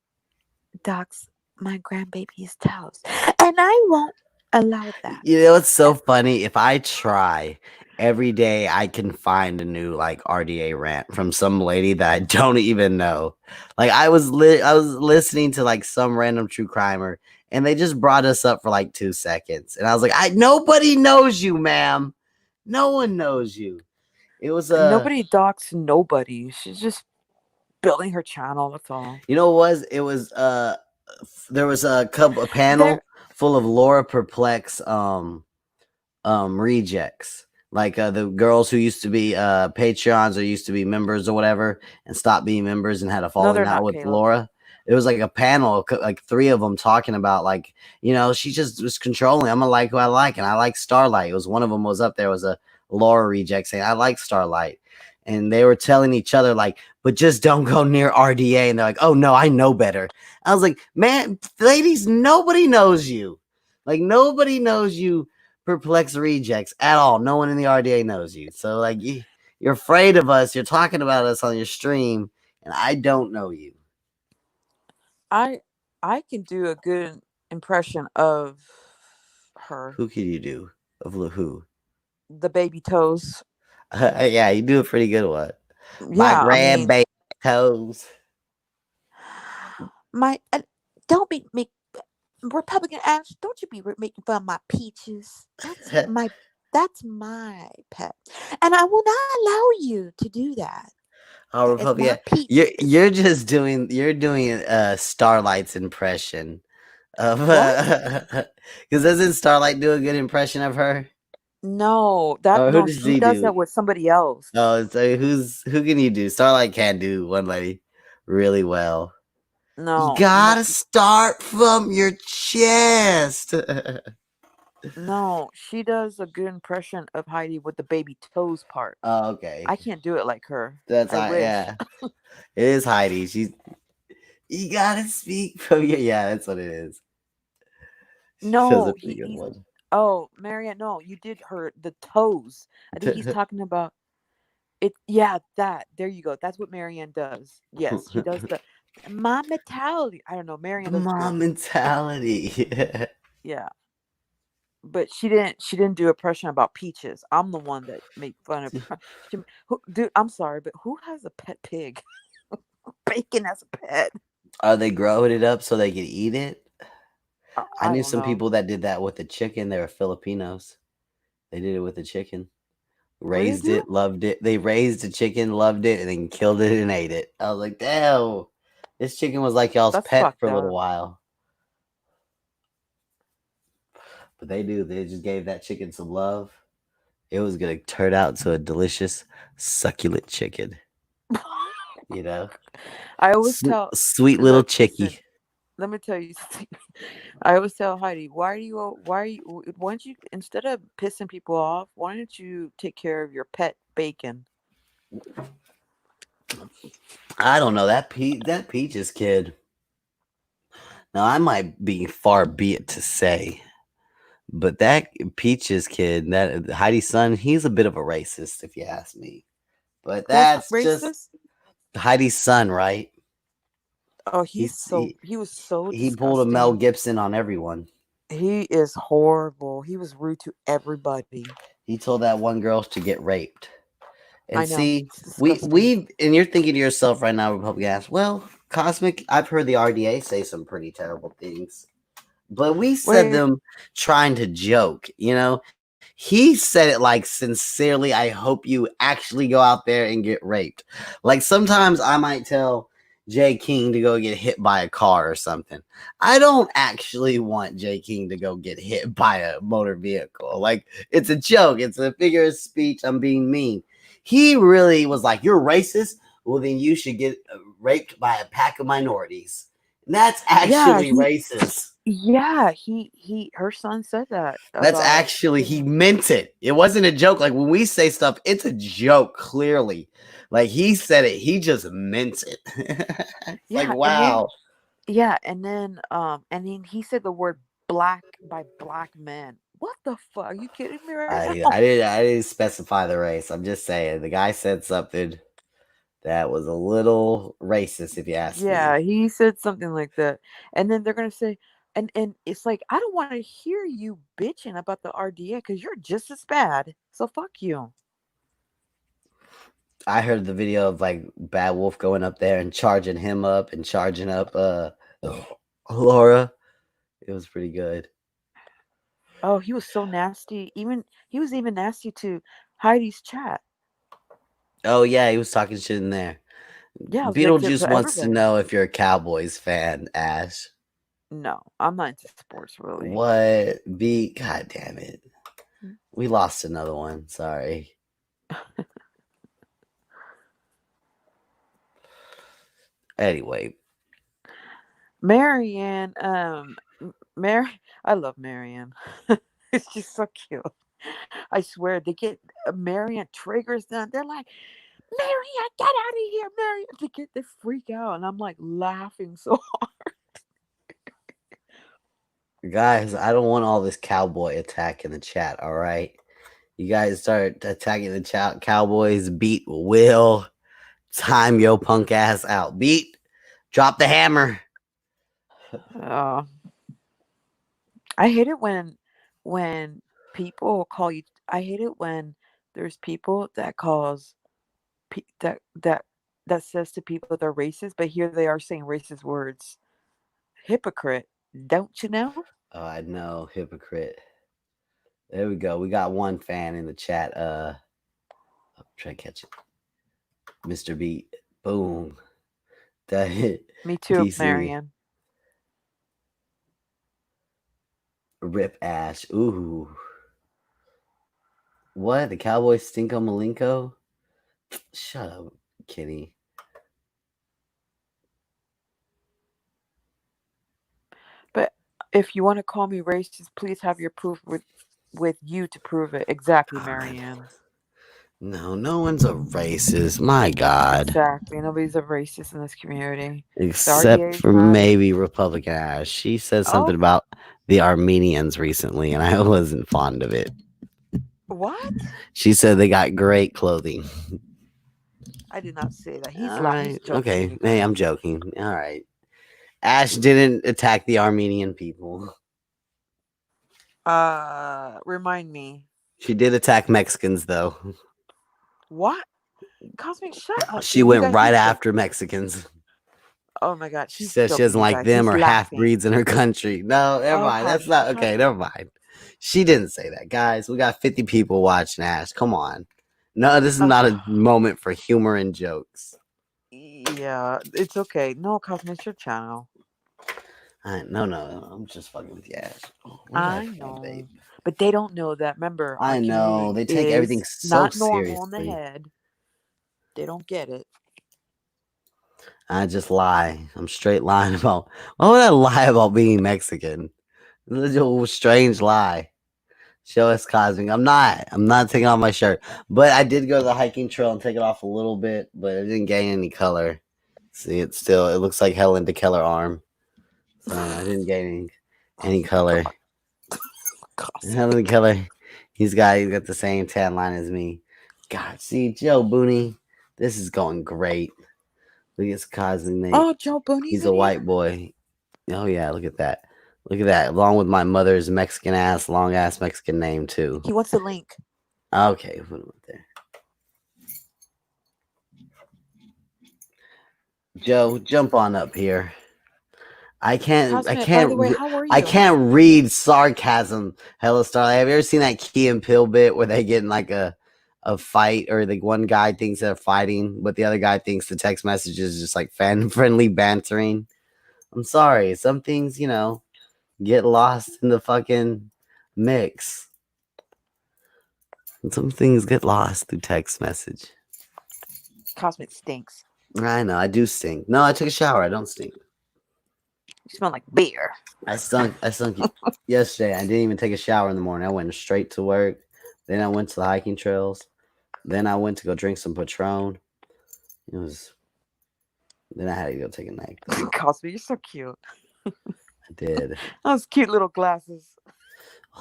dox my grandbaby's toes, and I won't allow that. You know, it's so funny. If I try every day, I can find a new like RDA rant from some lady that I don't even know. Like I was listening to like some random true crimer, and they just brought us up for like 2 seconds, and I was like, I nobody knows you, ma'am. No one knows you. It was Nobody docs nobody. She's just building her channel. That's all. you know what it was there was a There, panel full of Laura Perplex rejects, like the girls who used to be Patreons or used to be members or whatever and stopped being members and had a no, falling they're out not, with Caleb. Laura. It was like a panel, like three of them talking about like, you know, she just was controlling. I'm gonna like who I like, and I like Starlight. It was one of them was up there was a Laura reject saying I like Starlight, and they were telling each other like, but just don't go near RDA. And they're like, oh no, I know better. I was like, man, ladies, nobody knows you. Like nobody knows you perplex rejects at all. No one in the RDA knows you. So like you're afraid of us. You're talking about us on your stream, and I don't know you. I I can do a good impression of her. Who can you do? Of who? The baby toes. Yeah, you do a pretty good one. My Yeah, I grand mean, baby toes. my don't make Republican Ash. Don't you be making fun of my peaches. That's my pet, and I will not allow you to do that. Oh, That is Republic. my Yeah, peaches. you're doing Starlight's impression of What? because doesn't Starlight do a good impression of her? No, Or who no. does He he does do? that with somebody else. Oh, so who can you do? Starlight can't do one lady. really well. You No, gotta start from your chest. no, she does a good impression of Heidi with the baby toes part. Oh, I okay. can't do it like her. That's I wish. yeah. It is Heidi. She's you gotta speak from your yeah. That's what it is. She does a No, pretty good one. oh, Marianne, no, you did her the toes. I think he's talking about it. Yeah, that. There you go. That's what Marianne does. Yes, she does the mom mentality. I don't know. Marianne The does it good. mom mentality. Yeah, but she didn't do a impression about peaches. I'm the one that made fun of her. Dude, I'm sorry, but who has a pet pig? Bacon as a pet. Are they growing it up so they can eat it? I I knew don't some know. people that did that with the chicken. They were Filipinos. They did it with the chicken. What do they Raised do? it, loved it. They raised the chicken, loved it, and then killed it and ate it. I was like, damn. This chicken was like y'all's That's pet for fucked a little up. while. But they do. They just gave that chicken some love. It was gonna turn out to a delicious, succulent chicken. You know, I always tell, Sweet little look, listen. chickie. Let me tell you something. I always tell Heidi, why don't you, instead of pissing people off, why don't you take care of your pet bacon? I don't know that Peaches kid. Now I might be far be it to say, but that Peaches kid, that Heidi's son, he's a bit of a racist, if you ask me. But Who's that's just racist? Heidi's son, right? Oh, He's he, he was so he pulled a Mel disgusting. Gibson on everyone. He is horrible. He was rude to everybody. He told that one girl to get raped. I And know. see, It's disgusting. and you're thinking to yourself right now, Republican ass, well, Cosmic, I've heard the RDA say some pretty terrible things. But we said Where them trying to joke, you know. He said it like sincerely, I hope you actually go out there and get raped. Like sometimes I might tell Jay King to go get hit by a car or something. I don't actually want Jay King to go get hit by a motor vehicle. Like it's a joke, it's a figure of speech. I'm being mean. He really was like, you're racist. Well, then you should get raped by a pack of minorities. And that's yeah, actually racist. her son said that That's about actually, he getting. meant it. It wasn't a joke. Like when we say stuff, it's a joke, clearly. Like he said it, he just meant it. It's like, Yeah, and then wow. and then he said the word black by black men. What the fuck? Are you kidding me right I, now? I didn't I didn't specify the race. I'm just saying the guy said something that was a little racist, if you ask Yeah, me. he said something like that. And then they're gonna say, and it's like, I don't want to hear you bitching about the RDA because you're just as bad. So fuck you. I heard the video of like Bad Wolf going up there and charging him up and charging up Laura. It was pretty good. Oh, he was so nasty. Even he was even nasty to Heidi's chat. Oh yeah, he was talking shit in there. Yeah, like Beetlejuice to wants to everybody. know if you're a Cowboys fan, Ash. No, I'm not into sports really. What? God damn it. We lost another one. Sorry. Anyway, Marianne, Mary, I love Marianne. It's just so cute. I swear they get Marianne triggers them. They're like, Marianne, get out of here, Marianne. They freak out, and I'm like laughing so. guys, I don't want all this cowboy attack in the chat, all right? You guys start attacking the chat. Cowboys beat Will. Time your punk ass out. Beat. Drop the hammer. Uh, I hate it when people call you. I hate it when there's people that calls that says to people they're racist, but here they are saying racist words. Hypocrite, don't you know? Oh, I know, hypocrite. There we go. We got one fan in the chat. Try to catch it. Mr. Beat. Boom. That hit. Me too, DC. Marianne. Rip Ash. Ooh. What? The Cowboys stink on Malenko? Shut up, Kenny. If you want to call me racist, please have your proof with you to prove it. Exactly, God. Marianne. No one's a racist. My God. Exactly. Nobody's a racist in this community. The Except RDA's for not. maybe Republican Ash. She said Oh, something about the Armenians recently, and I wasn't fond of it. what? She said they got great clothing. I did not say that. He's All right. he's joking, Okay. you Hey, guys. I'm joking. All right. Ash didn't attack the Armenian people. Remind me. She did attack Mexicans, though. What? Cosmic, shut up, She dude. You went guys, right he's after Mexicans. oh my god, She he's said she joking, doesn't you like guys. them He's or half laughing. breeds in her country. No, never Oh, mind. That's Cosmic, not shut okay. up. Never mind. She didn't say that, guys. We got 50 people watching Ash. Come on. No, this is not a moment for humor and jokes. Yeah, it's okay. No, Cosmic, it's your channel. No. I'm just fucking with you, Ash. Oh, I know. But they don't know that. Remember, our I know. community They take everything is so not normal in the seriously. head. They don't get it. I just lie. I'm straight lying about. Why would I lie about being Mexican? It's a strange lie. Show us Cosmic. I'm not taking off my shirt. But I did go to the hiking trail and take it off a little bit, but it didn't gain any color. See, it looks like Helen DeKellar arm. So I didn't gain any color. Helen DeKellar, he's got the same tan line as me. God, see, Joe Booney, this is going great. Look at Cosmic Nate. Oh, Joe Booney's He's in a white here? boy. Oh yeah, look at that. Look at that. Along with my mother's Mexican ass, long ass Mexican name too. He wants the link. Okay, put him up there. Joe, jump on up here. I can't. Cosmic, by the way, how are you? I can't read sarcasm. Hello, Starlight. Have you ever seen that Key and Peele bit where they get in like a fight, or the one guy thinks they're fighting, but the other guy thinks the text message is just like friendly bantering? I'm sorry. Some things, get lost in the fucking mix. And some things get lost through text message. Cosmic stinks. I know. I do stink. No, I took a shower. I don't stink. You smell like beer. I stunk yesterday. I didn't even take a shower in the morning. I went straight to work. Then I went to the hiking trails. Then I went to go drink some Patron. Then I had to go take a nap. Cosmic, you're so cute. I did. Those cute little glasses.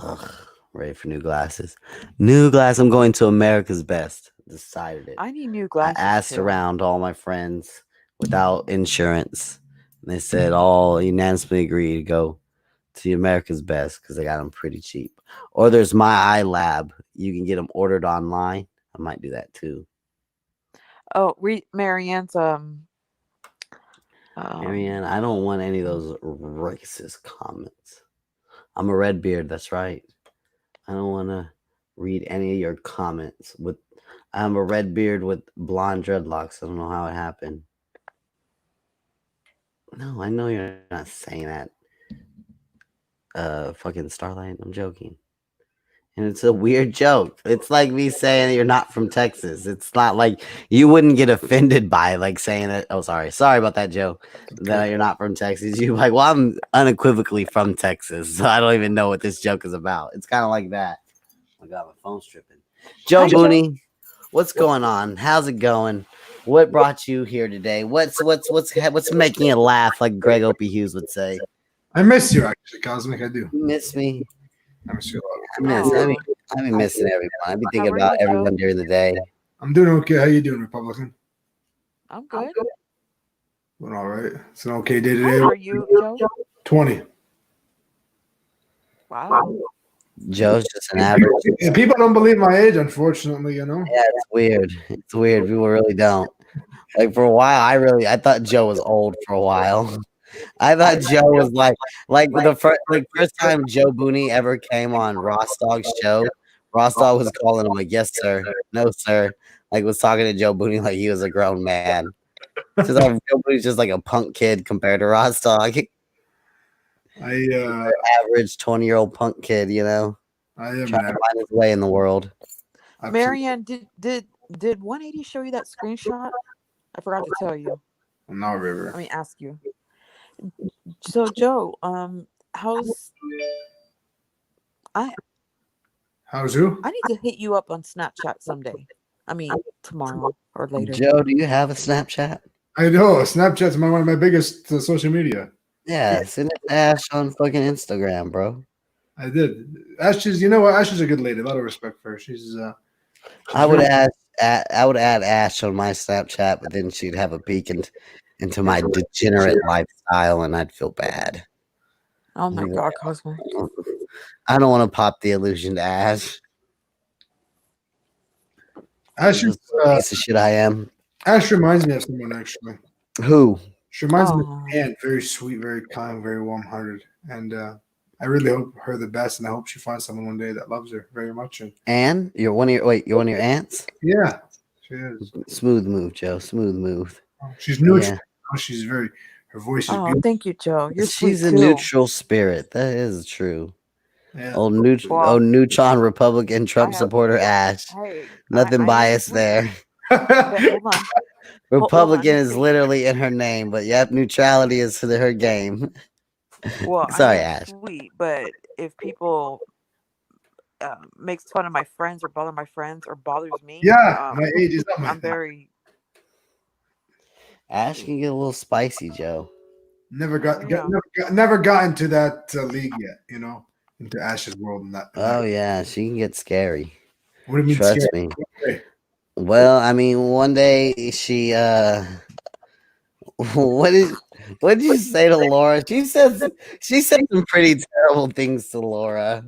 Ugh, ready for new glasses. New glass. I'm going to America's Best. Decided it. I need new glasses. I asked around all my friends without insurance. And they said all unanimously agreed to go to America's Best because they got them pretty cheap. Or there's My Eye Lab. You can get them ordered online. I might do that too. Oh, Marianne's Marianne, I don't want any of those racist comments. I'm a red beard. That's right. I don't want to read any of your comments. I'm a red beard with blonde dreadlocks. I don't know how it happened. No, I know you're not saying that. Fucking Starlight. I'm joking. And it's a weird joke. It's like me saying that you're not from Texas. It's not like you wouldn't get offended by like saying that. Oh, sorry about that, Joe. That you're not from Texas. You're like, well, I'm unequivocally from Texas, so I don't even know what this joke is about. It's kind of like that. Oh my God, my phone's tripping. Joe Booney, what's going on? How's it going? What brought you here today? What's making you laugh, like Greg Opie Hughes would say? I miss you, actually, Cosmic. I do. You miss me. I miss you a lot. I've been missing everyone. I've been thinking about everyone during the day. I'm doing okay. How you doing, Republican? I'm good. Doing all right. It's an okay day How today. are you, Joe? 20. Wow. Joe's just an average. People don't believe my age, unfortunately, Yeah, it's weird. It's weird. People really don't. Like for a while, I thought Joe was old for a while. I thought Joe was like the first time Joe Booney ever came on Ross Dogg's show. Ross Dogg was calling him like, "Yes, sir. No, sir." Like was talking to Joe Booney like he was a grown man. Just like Joe Booney's just like a punk kid compared to Ross Dogg. Average 20-year-old punk kid, I am trying to find his way in the world. Marianne, did 180 show you that screenshot? I forgot to tell you. No, River. Let me ask you. So, Joe, how's I How's who? I need to hit you up on Snapchat someday. I mean tomorrow or later. Joe, do you have a Snapchat? I know Snapchat's one of my biggest social media. Yeah, send it to Ash on fucking Instagram, bro. I did. Ash is, you know what? Ash is a good lady. A lot of respect for her. She's I would very, add Ash on my Snapchat, but then she'd have a peek into my degenerate lifestyle, and I'd feel bad. Oh my I'd be god, like, Cosmo. I don't want to pop the illusion to Ash. Ash is, Just piece of shit I am. Ash reminds me of someone actually. Who? She reminds me of Oh, Anne. Very sweet, very kind, very warm-hearted, and I really hope her the best, and I hope she finds someone one day that loves her very much. And Anne? You're one of your aunts? yeah, she is. Smooth move, Joe. Smooth move. She's neutral. Yeah. She's very. Her voice is oh, beautiful. thank you, Joe. You're sweet She's a too. neutral spirit. That is true. Yeah. Old Well, neutron Republican Trump I have- supporter Ash. Hey, Nothing I am biased sweet. there. But hold on. Republican is Listen. literally in her name, but yep, neutrality is her game. Well, Sorry, I am Ash. sweet, but if people makes fun of my friends or bother my friends or bothers me, Yeah, my age is not my I'm thing. very Ash can get a little spicy, Joe. Never yeah. never got into that league yet. You know, into Ash's world and that. Oh yeah, she can get scary. What do you mean? Trust Scary? me. Okay. Well, I mean, one day she what did you say to Laura? She said some pretty terrible things to Laura.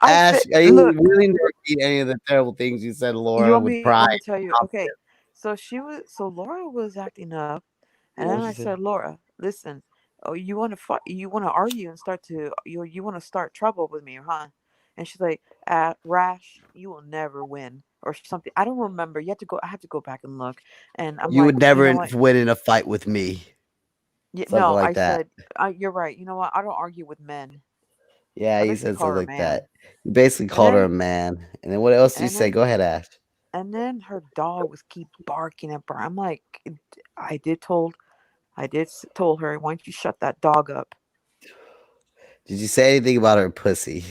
I Ash, said, are you look, really gonna repeat any of the terrible things you said to you Laura want with me? pride? I'm gonna tell you. Okay, so Laura was acting up, and then What'd I she say? said, Laura, listen, oh, you want to fight? You want to argue and start to you want to start trouble with me, huh? And she's like, Rash, you will never win or something. I don't remember. You have to go. I have to go back and look. And I'm You like, would you never know what? win in a fight with me. Yeah, Something no, like I that. said, you're right. You know what? I don't argue with men. Yeah, I you basically said call something her a like that. man. You basically And called her a then man. And then what else did you and say? then Go ahead, Ash. and then her dog was keep barking at her. I'm like, I did told told her, why don't you shut that dog up? Did you say anything about her pussy?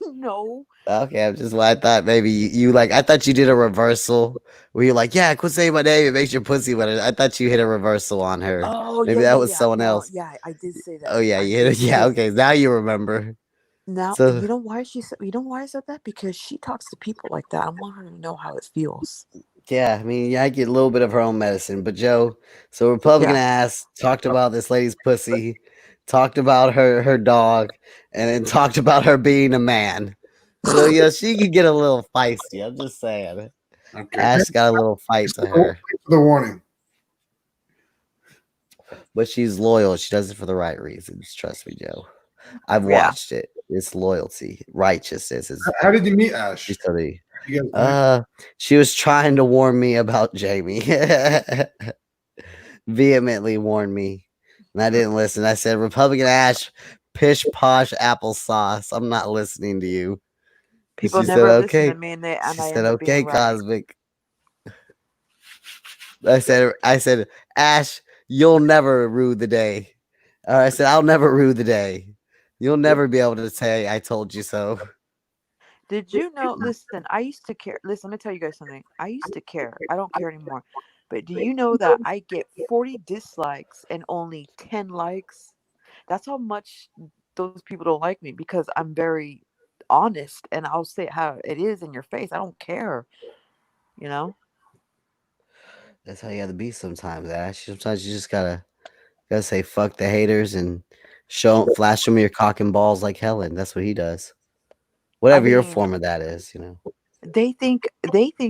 No. Okay, I'm just I thought maybe you like I thought you did a reversal where you're like, yeah, quit saying my name, it makes your pussy wetter. I thought you hit a reversal on her. Oh Maybe yeah, that yeah, was yeah. someone No, else. yeah, I did say Oh that. yeah, I you hit did it. Yeah, because okay. Now you remember. now So you know why she said you know why I said that? Because she talks to people like that. I want her to know how it feels. yeah, I mean, yeah, I get a little bit of her own medicine, but Joe, so Republican Yeah. ass talked about this lady's pussy, talked about her dog, and then talked about her being a man. So yeah, she could get a little feisty. I'm just saying. Okay. Ash Thanks got a little fight to for her, the warning. but she's loyal. She does it for the right reasons. Trust me, Joe. I've Yeah. watched it. It's loyalty, righteousness is How did you meet Ash? utility. You guys met? She was trying to warn me about Jamie. Vehemently warned me, and I didn't listen. I said, "Republican Ash, pish posh applesauce. I'm not listening to you." And People she said, never listen "Okay." to me and She I said, end up being "Okay, right. Cosmic." I said, Ash, you'll never rue the day. I said, I'll never rue the day. You'll never be able to say I told you so. Did you know? Listen, I used to care. Listen, let me tell you guys something. I used to care. I don't care anymore. But do you know that I get 40 dislikes and only 10 likes? That's how much those people don't like me because I'm very honest and I'll say it how it is in your face. I don't care, you know? That's how you gotta be sometimes, Ash. Sometimes you just gotta say fuck the haters and flash them your cock and balls like Helen. That's what he does. I Whatever your mean, form of that is, you know. they think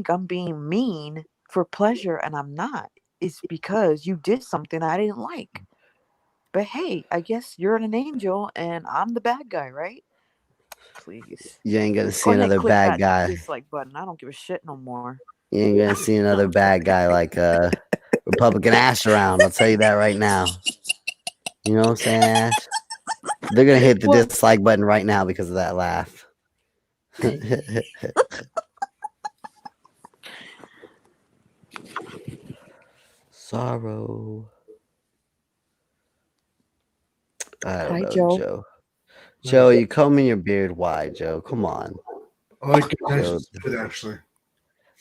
I'm being mean for pleasure and I'm not. It's because you did something I didn't like. But hey, I guess you're an angel and I'm the bad guy, right? Please. You ain't gonna Go see ahead and another click bad that guy. dislike button. I don't give a shit no more. You ain't gonna see another bad guy like Republican Ash around. I'll tell you that right now. You know what I'm saying, Ash? They're gonna hit the Well, dislike button right now because of that laugh. Sorrow. I don't Hi, know, Joe. Joe. Joe, you combing your beard wide, Joe. Come on. I like it. Nice Joe. to actually.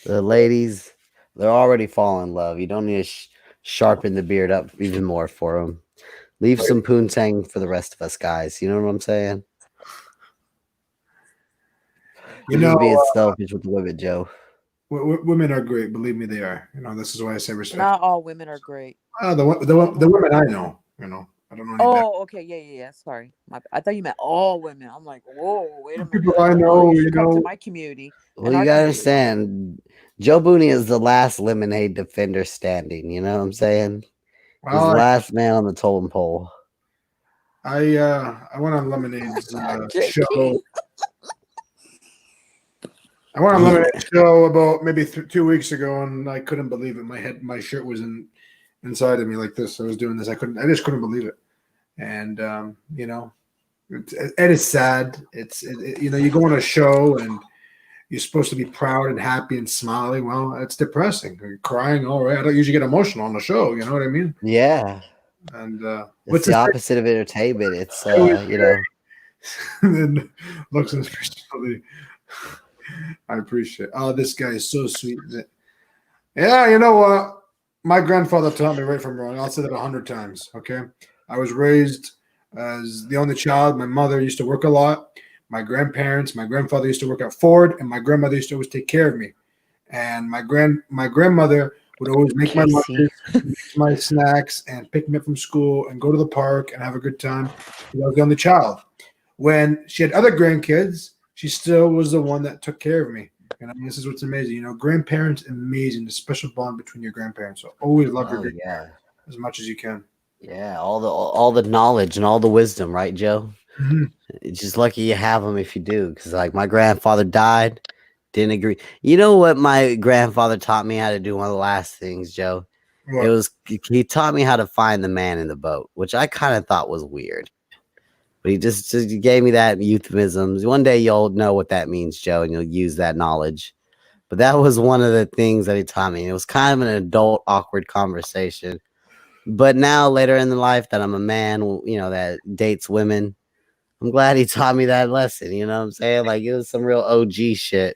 The ladies, they're already falling in love. You don't need to sharpen the beard up even more for them. Leave some poontang for the rest of us guys. You know what I'm saying? You You're just know, being selfish with the women, Joe. women are great. Believe me, they are. You know, this is why I say respect. Not all women are great. The women I know. You know, I don't know any better. Oh, okay, yeah. Sorry, I thought you meant all women. I'm like, whoa, wait a minute. People I know, You you should come to know. my community. Well, you gotta understand, Joe Booney is the last lemonade defender standing. You know what I'm saying? He's the Well, last man on the totem pole. I went on Lemonade's show. JP. I went on Lemonade's show about maybe 2 weeks ago, and I couldn't believe it. My shirt was inside of me like this. I was doing this. I just couldn't believe it. And you know, it is sad. You know, you go on a show and you're supposed to be proud and happy and smiling. Well, it's depressing. You're crying. All right. I don't usually get emotional on the show. You know what I mean? Yeah. And It's the opposite of entertainment. It's you know. And then looks and personally, I appreciate. Oh, this guy is so sweet. Yeah, you know what? My grandfather taught me right from wrong. I'll say that 100 times. Okay, I was raised as the only child. My mother used to work a lot. My grandfather used to work at Ford, and my grandmother used to always take care of me. And my grandmother would always make my lunches, make my snacks, and pick me up from school and go to the park and have a good time. I was the only child. When she had other grandkids, she still was the one that took care of me. And I mean, this is what's amazing. You know, grandparents, amazing. The special bond between your grandparents. So always love your grandparents as much as you can. Yeah, all the knowledge and all the wisdom, right, Joe? Mm-hmm. It's just lucky you have them if you do, because like my grandfather died, didn't agree. You know what my grandfather taught me how to do? One of the last things, Joe. What? It was he taught me how to find the man in the boat, which I kind of thought was weird. But he just gave me that euphemisms. One day you'll know what that means, Joe, and you'll use that knowledge. But that was one of the things that he taught me. It was kind of an adult, awkward conversation. But now, later in the life, that I'm a man, you know, that dates women, I'm glad he taught me that lesson. You know what I'm saying? Like, it was some real OG shit.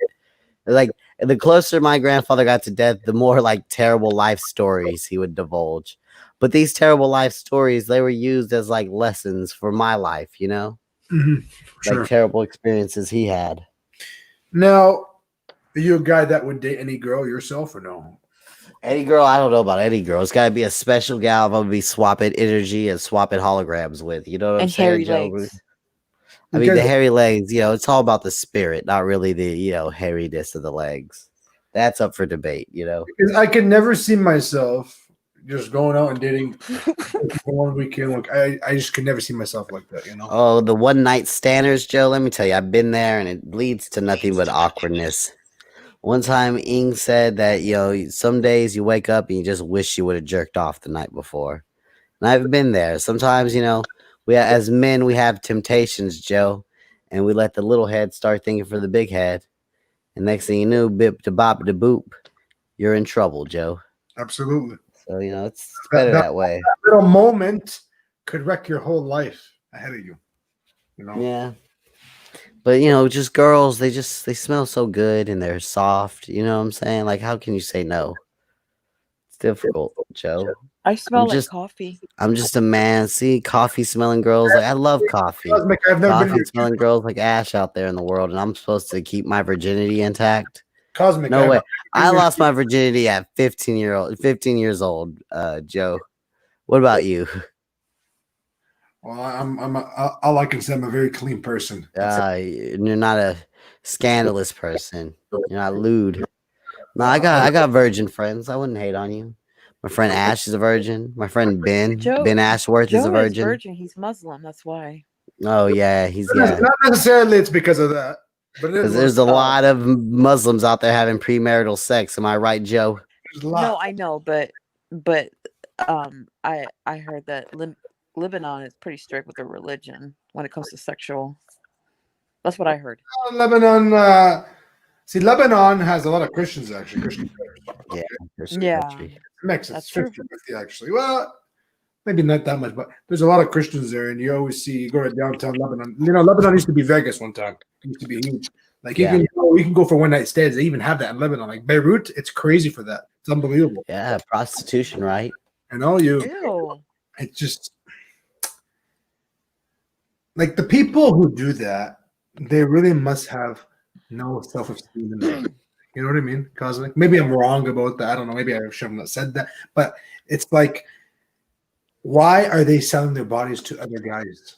Like, the closer my grandfather got to death, the more like terrible life stories he would divulge. But these terrible life stories, they were used as like lessons for my life, you know? Mm-hmm. Sure. Like terrible experiences he had. Now, are you a guy that would date any girl yourself or no? Any girl, I don't know about any girl. It's got to be a special gal I'm going to be swapping energy and swapping holograms with. You know what I'm saying, hairy Joe? legs. I mean, the hairy legs, you know, it's all about the spirit, not really the, you know, hairiness of the legs. That's up for debate, you know? Because I could never see myself just going out and dating for one weekend. Like, I just could never see myself like that, you know? Oh, the one night standers, Joe, let me tell you, I've been there and it leads to nothing but awkwardness. One time, Ing said that, you know, some days you wake up and you just wish you would have jerked off the night before. And I've been there. Sometimes, you know, as men, we have temptations, Joe, and we let the little head start thinking for the big head. And next thing you know, bip to bop to boop, you're in trouble, Joe. Absolutely. So, you know, it's better that way. That little moment could wreck your whole life ahead of you. You know? Yeah. But, you know, just girls, they smell so good and they're soft. You know what I'm saying? Like, how can you say no? It's difficult, Joe. I smell like coffee. I'm just a man. See, coffee smelling girls. Like, I love coffee. Cosmic, I've never Coffee been smelling girls like Ash out there in the world, and I'm supposed to keep my virginity intact. Cosmic. No way. I lost my virginity at 15 years old, Joe. What about you? Well, all I can say, I'm a very clean person. You're not a scandalous person. You're not lewd. No, I got virgin friends. I wouldn't hate on you. My friend Ash is a virgin. My friend Ben Ashworth is a virgin. He's Muslim. That's why. Oh yeah, Not necessarily it's because of that, but there's a lot of Muslims out there having premarital sex. Am I right, Joe? No, I know, but I heard that Lebanon is pretty strict with their religion when it comes to sexual. That's what I heard. Lebanon. Lebanon has a lot of Christians actually. Yeah. Mix. It's 50-50 actually. Well, maybe not that much, but there's a lot of Christians there, and you always see you go to downtown Lebanon. Lebanon used to be Vegas one time. It used to be huge. Like Yeah. you can go for one night stays. They even have that in Lebanon. Like Beirut, it's crazy for that. It's unbelievable. Yeah, prostitution, right? And all you, Ew. it's just like the people who do that. They really must have no self-esteem in them. You know what I mean? Cosmic. Maybe I'm wrong about that. I don't know. Maybe I should have not said that. But it's like, why are they selling their bodies to other guys?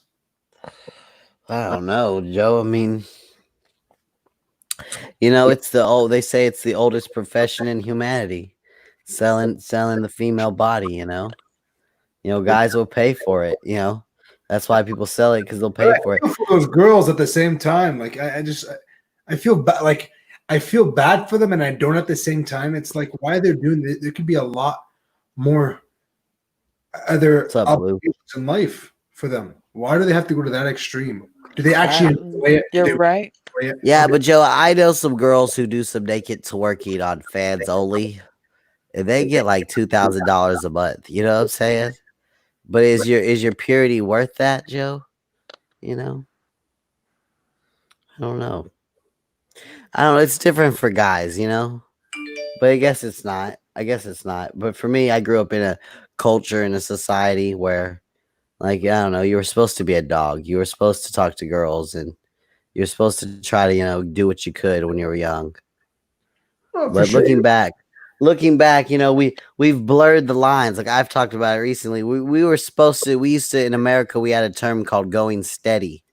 I don't know, Joe. I mean, it's they say it's the oldest profession in humanity, selling the female body. Guys will pay for it. That's why people sell it, because they'll pay for it. I feel for those girls at the same time. Like I feel bad. Like I feel bad for them, and I don't at the same time. It's like why they're doing this. There could be a lot more other What's up, Blue? obligations in life for them. Why do they have to go to that extreme? Do they actually enjoy it? You're right. Yeah, but Joe, I know some girls who do some naked twerking on fans only, and they get like $2,000 a month. You know what I'm saying? But is your purity worth that, Joe? I don't know. I don't know. It's different for guys, but I guess it's not. But for me, I grew up in a culture, in a society where, like, I don't know, you were supposed to be a dog. You were supposed to talk to girls, and you're supposed to try to, do what you could when you were young. Oh, But looking back, we've blurred the lines. Like I've talked about it recently. We used to, in America, we had a term called going steady.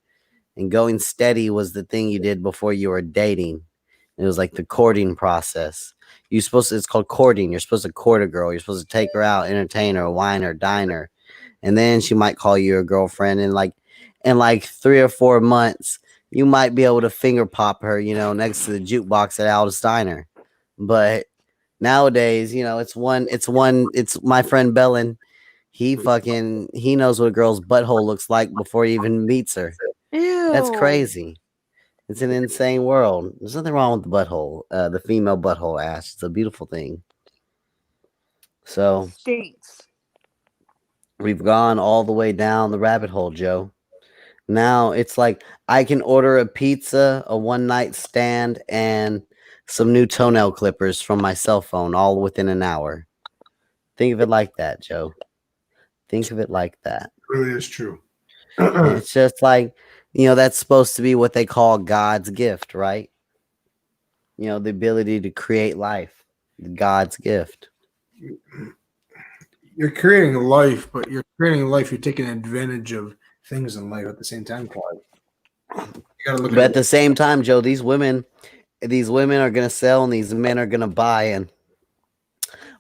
And going steady was the thing you did before you were dating. It was like the courting process. It's called courting. You're supposed to court a girl. You're supposed to take her out, entertain her, wine her, dine her. And then she might call you a girlfriend. And in 3 or 4 months, you might be able to finger pop her, next to the jukebox at Aldous Diner. But nowadays, it's my friend Bellin. He knows what a girl's butthole looks like before he even meets her. Ew. That's crazy. It's an insane world. There's nothing wrong with the butthole, the female butthole, Ash. It's a beautiful thing. So Stinks. we've gone all the way down the rabbit hole, Joe. Now it's like I can order a pizza, a one-night stand, and some new toenail clippers from my cell phone all within an hour. Think of it like that, Joe. Think of it like that. It really is true. And it's just like, that's supposed to be what they call God's gift, right? The ability to create life, God's gift. You're creating life, but you're creating life. You're taking advantage of things in life at the same time, Clive. You gotta look But at the same time, Joe, these women are going to sell and these men are going to buy. And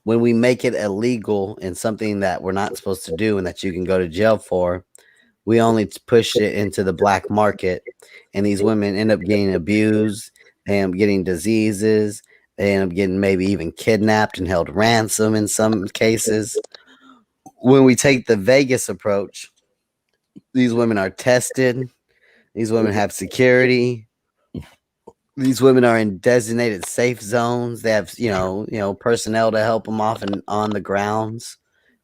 when we make it illegal and something that we're not supposed to do and that you can go to jail for, we only push it into the black market. And these women end up getting abused. They end up getting diseases. They end up getting maybe even kidnapped and held ransom in some cases. When we take the Vegas approach, these women are tested. These women have security. These women are in designated safe zones. They have, personnel to help them off and on the grounds.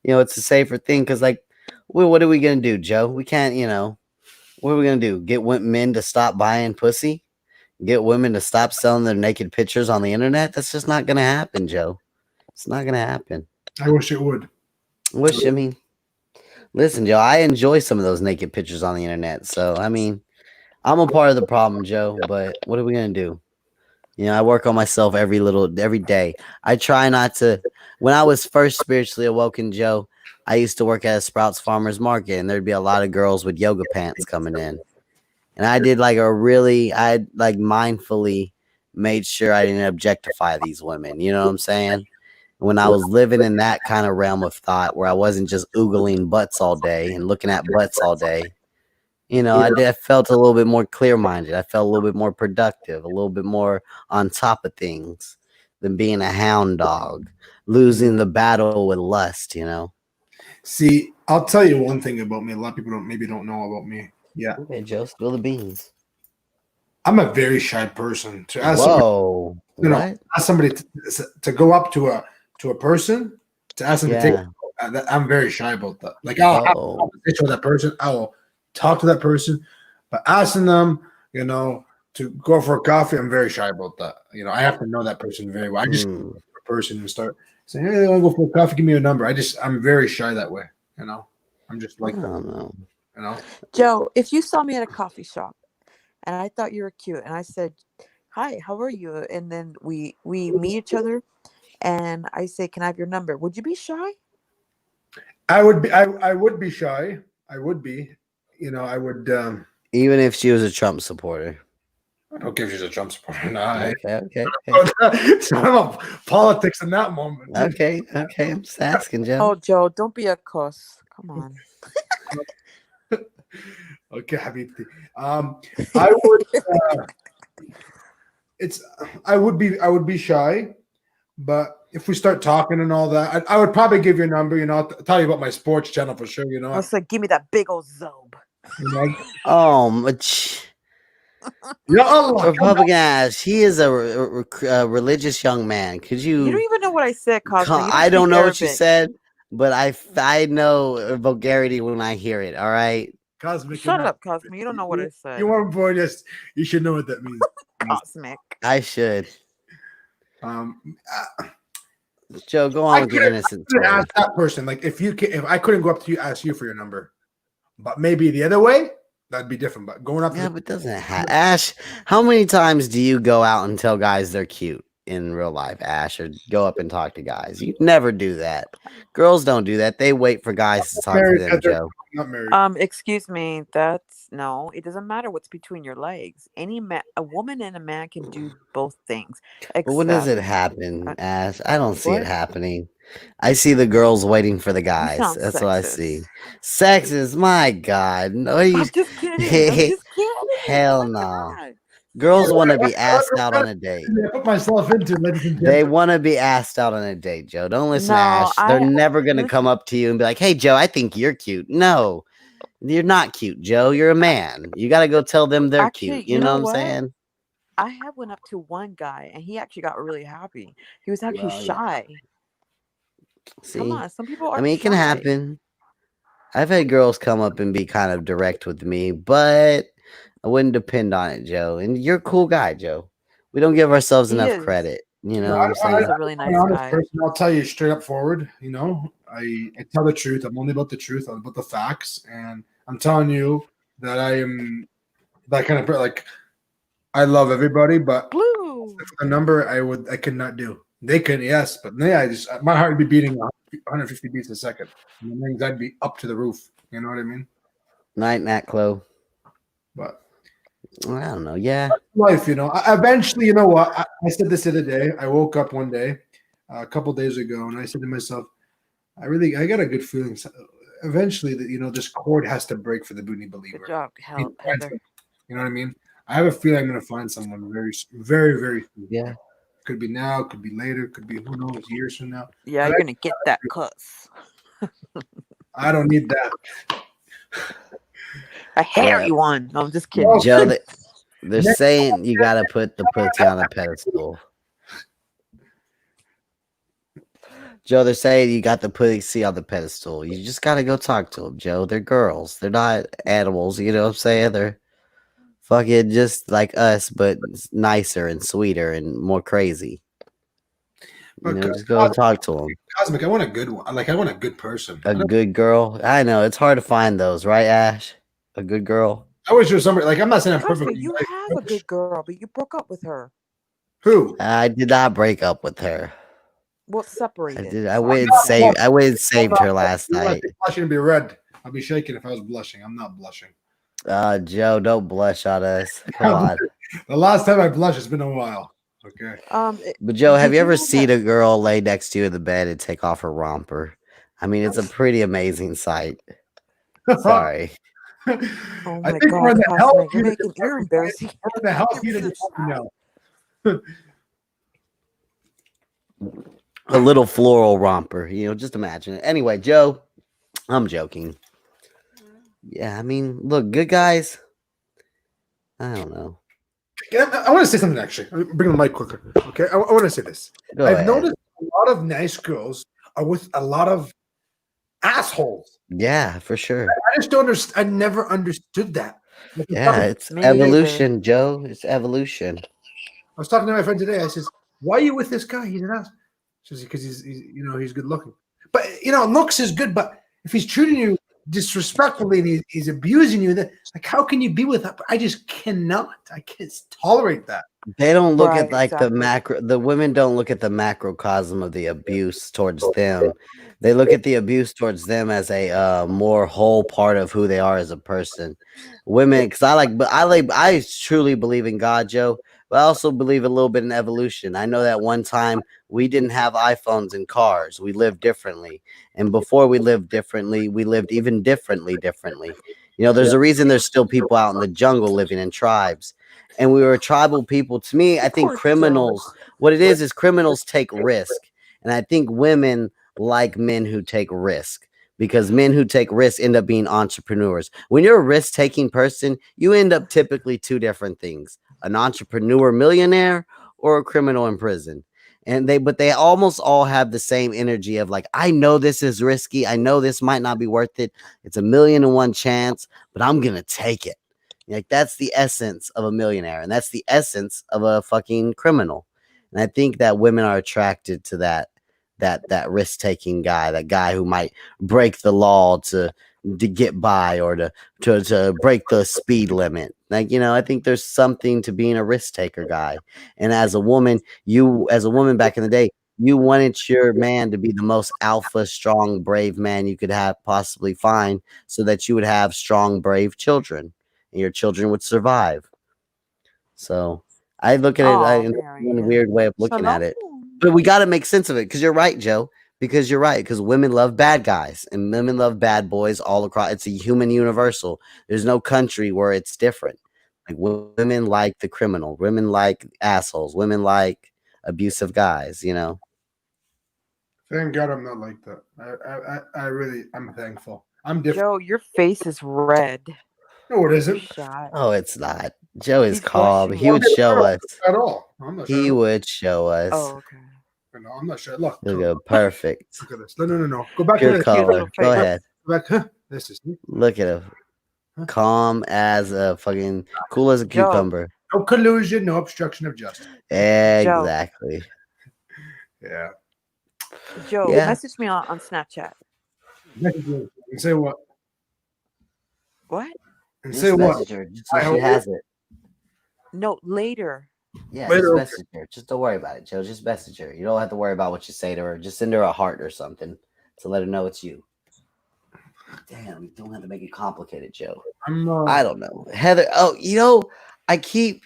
It's a safer thing because, like, what are we going to do, Joe? We can't, what are we going to do? Get men to stop buying pussy? Get women to stop selling their naked pictures on the internet? That's just not going to happen, Joe. It's not going to happen. I wish it would. Listen, Joe, I enjoy some of those naked pictures on the internet. So, I'm a part of the problem, Joe, but what are we going to do? I work on myself every day. I try not to. When I was first spiritually awoken, Joe, I used to work at a Sprouts Farmers Market, and there'd be a lot of girls with yoga pants coming in. And I did I mindfully made sure I didn't objectify these women. You know what I'm saying? When I was living in that kind of realm of thought where I wasn't just oogling butts all day and looking at butts all day, I felt a little bit more clear-minded. I felt a little bit more productive, a little bit more on top of things than being a hound dog, losing the battle with lust, See, I'll tell you one thing about me. A lot of people don't know about me. Yeah. Okay, Joe, spill the beans. I'm a very shy person. To ask Whoa. somebody, ask somebody to go up to a person to ask them to take. I'm very shy about that. Like I'll have a Oh. conversation with that person. I will talk to that person, but asking them, you know, to go for a coffee, I'm very shy about that. You know, I have to know that person very well. I just Hmm. a person and start saying, "Hey, I want to go for a coffee. Give me your number." I'm very shy that way. You know, I'm just I like that. don't know. You know, Joe, if you saw me at a coffee shop and I thought you were cute and I said, "Hi, how are you?" and then we meet each other and I say, "Can I have your number?" Would you be shy? I would be. I would be shy. I would be. You know, I would. Even if she was a Trump supporter. I don't give you a Trump supporter. No, I Okay. it's not about politics in that moment. Okay. I'm just asking, Joe. Oh, Joe, don't be a cuss. Come on. Okay, Habibti. I would. I would be shy, but if we start talking and all that, I would probably give you a number. You know, I'll tell you about my sports channel for sure. You know, I was like, give me that big old zob. you know, Oh, Ya Allah, Republican ass. He is a religious young man. Could You don't you? even know what I said, Cosmo. You don't I don't speak know what you Arabic. said, but I know vulgarity when I hear it. All right. Cosmic. Shut up, Cosmo. You don't know what I said. You weren't born yes. You should know what that means. Cosmic. I should. Um, Joe, go I on with your couldn't- innocent I couldn't story. ask that person like if I couldn't go up to you, ask you for your number, but maybe the other way that'd be different. But going up, Yeah, but doesn't it Ash? How many times do you go out and tell guys they're cute in real life, Ash, or go up and talk to guys? You never do that. Girls don't do that. They wait for guys to talk to married, them, Heather. Joe. Not married. Excuse me. That's no. It doesn't matter what's between your legs. A woman and a man can do both things. But when does it except- happen, uh, Ash? I don't see it what? happening. I see the girls waiting for the You guys. sound That's what I see. sexist. Sexist, my God. No, you, I'm just kidding. I'm just kidding. Hell Oh my no. God. Girls Yeah. want to be asked out on a date. I put myself into, ladies and They gentlemen. want to be asked out on a date, Joe. Don't listen to No, Ash. They're I never going to come listen. up to you and be like, hey, Joe, I think you're cute. No, you're not cute, Joe. You're a man. You got to go tell them they're Actually, cute. You know what I'm saying? I have went up to one guy and he actually got really happy. He was actually Well, shy. See, Come on, some people are I mean, it shy. can happen. I've had girls come up and be kind of direct with me, but I wouldn't depend on it, Joe. And you're a cool guy, Joe. We don't give ourselves He enough is. credit. You know No, what I'm He saying? is a really I'm an nice honest guy. person. I'll tell you straight up forward. You know, I tell the truth. I'm only about the truth. I'm about the facts, and I'm telling you that I am that kind of person. Like I love everybody, but Blue. a number I could not do. They could, yes, but yeah, my heart would be beating 150 beats a second. And the things I'd be up to the roof. You know what I mean? Night, Nat, Chloe. But I don't know. Yeah. life, you know. Eventually, you know what? I said this the other day. I woke up one day, a couple days ago, and I said to myself, I got a good feeling. Eventually, that this cord has to break for the Boonie believer. Good job, Heather. You know what I mean? I have a feeling I'm going to find someone very, very, very soon. Yeah. Could be now, could be later, could be who knows, years from now. Yeah, But you're gonna get that cuss. I don't need that. A hairy one. No, I'm just kidding. No. Joe, they're saying you got to put the pussy on a pedestal. Joe, they're saying you got the pussy on the pedestal. You just got to go talk to them, Joe. They're girls. They're not animals. You know what I'm saying? They're fucking just like us, but nicer and sweeter and more crazy. You know, just go and talk to them. Cosmic, I want a good one. I want a good person. A good girl. I know it's hard to find those, right, Ash? A good girl. I wish there was somebody I'm not saying I'm Cosmo, perfect. you have a good girl, but you broke up with her. Who? I did not break up with her. What I separated? did. I went and saved her last night. Blushing to be red. I'll be shaking if I was blushing. I'm not blushing. Joe, don't blush on us. Come on. The last time I blushed, it's been a while. Okay. But Joe, have Did you you ever know seen that- a girl lay next to you in the bed and take off her romper? I mean, it's a pretty amazing sight. Sorry. Oh I my think we're in God, the health Cosmic, unit. you're embarrassing. We're in the health You're unit so shy. now. A little floral romper, just imagine it. Anyway, Joe, I'm joking. Yeah, I mean, look, good guys. I don't know. I want to say something actually. Bring the mic quicker. Okay. I want to say this. Go I've ahead. noticed a lot of nice girls are with a lot of assholes. Yeah, for sure. I just don't understand. I never understood that. Like, Yeah, it's Me neither. evolution, Joe. It's evolution. I was talking to my friend today. I says, "Why are you with this guy? He's an ass." She says, "Because he's he's good looking." But looks is good. But if he's treating you disrespectfully and he's abusing you, then like how can you be with that? I just cannot. I can't tolerate that. They don't look Right, at like the exactly. macro. The women don't look at the macrocosm of the abuse towards them. They look at the abuse towards them as a more whole part of who they are as a person. Women, because I truly believe in God, Joe, but I also believe a little bit in evolution. I know that one time we didn't have iPhones and cars. We lived differently, and before we lived differently, we lived even differently. There's a reason there's still people out in the jungle living in tribes, and we were tribal people. To me, I Of think course, criminals, what it is criminals take risk. And I think women like men who take risk, because men who take risks end up being entrepreneurs. When you're a risk taking person, you end up typically two different things: an entrepreneur millionaire or a criminal in prison. But they almost all have the same energy of like, I know this is risky. I know this might not be worth it. It's 1,000,000 to 1 chance, but I'm going to take it. Like that's the essence of a millionaire, and that's the essence of a fucking criminal. And I think that women are attracted to that risk taking guy, that guy who might break the law to get by, or to break the speed limit. Like, I think there's something to being a risk taker guy. And as a woman back in the day, you wanted your man to be the most alpha, strong, brave man you could have possibly find, so that you would have strong, brave children, and your children would survive. So I look at it oh, in Mary, one weird way of looking at Shalom. it. But we got to make sense of it, because you're right, Joe. Because you're right. Because women love bad guys and women love bad boys all across. It's a human universal. There's no country where it's different. Like women like the criminal. Women like assholes. Women like abusive guys. Thank God I'm not like that. I really I'm thankful. I'm different. Joe, your face is red. No, it You're isn't. shy. Oh, it's not. Joe is He's calm. blushing. He would show us. At all. I'm not He sure. would show us. Oh, okay. No, I'm not sure. Look. Look at perfect. Look at this. No. Go back Pure to this. Cute color. little Go face. ahead. Go back. Huh? This is Look at him. Calm as a fucking cool as a Joe. cucumber. no collusion, no obstruction of justice. Exactly. Yeah. Joe, Yeah. message me on Snapchat. And say what? What? And Just say what? message her. Just so she has it. No, later. Yeah, Later, just okay. message her. Just don't worry about it, Joe. Just message her. You don't have to worry about what you say to her. Just send her a heart or something to let her know it's you. Damn, you don't have to make it complicated, Joe. I don't know. Heather, I keep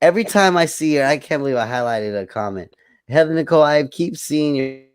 every time I see her, I can't believe I highlighted a comment. Heather Nicole, I keep seeing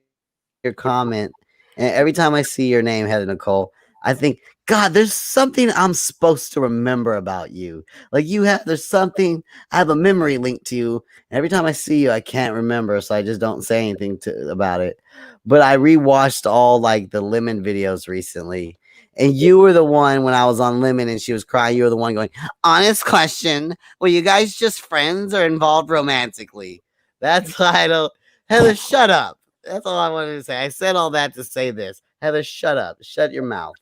your comment, and every time I see your name, Heather Nicole, I think, God, there's something I'm supposed to remember about you. Like there's something, I have a memory linked to you. And every time I see you, I can't remember, so I just don't say anything about it. But I rewatched all like the Lemon videos recently. And you were the one when I was on Lemon and she was crying. You were the one going, honest question, were you guys just friends or involved romantically? That's why I don't. Heather, shut up. That's all I wanted to say. I said all that to say this. Heather, shut up. Shut your mouth.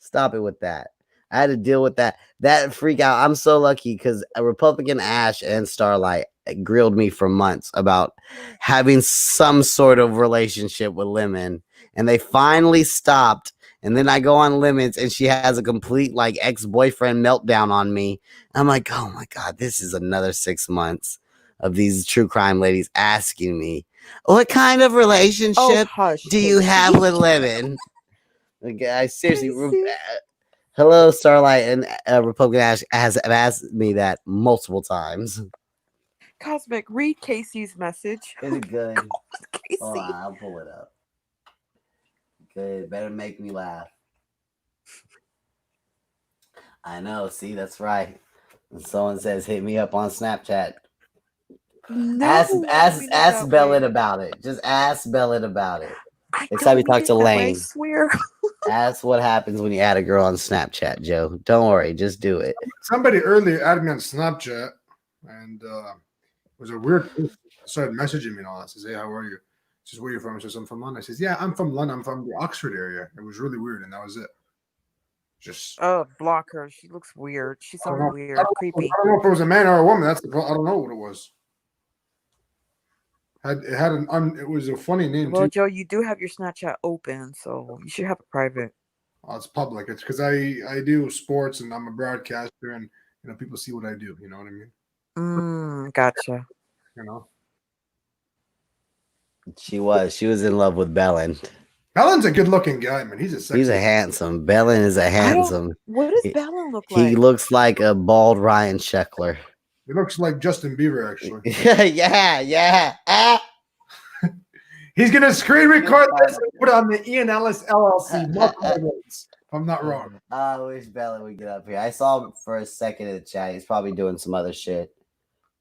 Stop it with that. I had to deal with that freak out. I'm so lucky because a Republican Ash and Starlight grilled me for months about having some sort of relationship with Lemon, and they finally stopped. And then I go on Lemons and she has a complete like ex-boyfriend meltdown on me. I'm like, oh my God, this is another 6 months of these true crime ladies asking me, what kind of relationship hush, do you have Casey. with Lemon? Like, I seriously, Casey. hello, Starlight and Republican Ash has asked me that multiple times. Cosmic, read Casey's message. Is it good? Casey. Hold on, I'll pull it up. Good, better make me laugh. I know, see, that's right. When someone says hit me up on Snapchat. No, ask Bellin about it. Just ask Bellin about it. Next time you talk to Lane. I swear. Ask what happens when you add a girl on Snapchat, Joe. Don't worry, just do it. Somebody earlier added me on Snapchat, and it was a weird person. Started messaging me and all that. Says, "Hey, how are you?" She says, where are you from? She says, I'm from London. I says, yeah, I'm from London. I'm from the Oxford area. It was really weird, and that was it. Just Oh, block her. She looks weird. She I don't sounds know. weird, creepy. I don't know if it was a man or a woman. That's the I don't know what it was. It was a funny name Well, too. Joe, you do have your Snapchat open, so you should have it private. Oh, it's public. It's because I do sports and I'm a broadcaster, and people see what I do. You know what I mean? Gotcha. You know, She was in love with Bellin. Helen's a good-looking guy, man. He's a sexy. He's a handsome. Bellin is a handsome. What does He- Bellin look He like? looks like a bald Ryan Sheckler. He looks like Justin Bieber, actually. yeah. Ah. He's gonna screen record this and put it on the Ian Ellis LLC. If I'm not wrong. I wish Bellin would get up here. I saw him for a second in the chat. He's probably doing some other shit.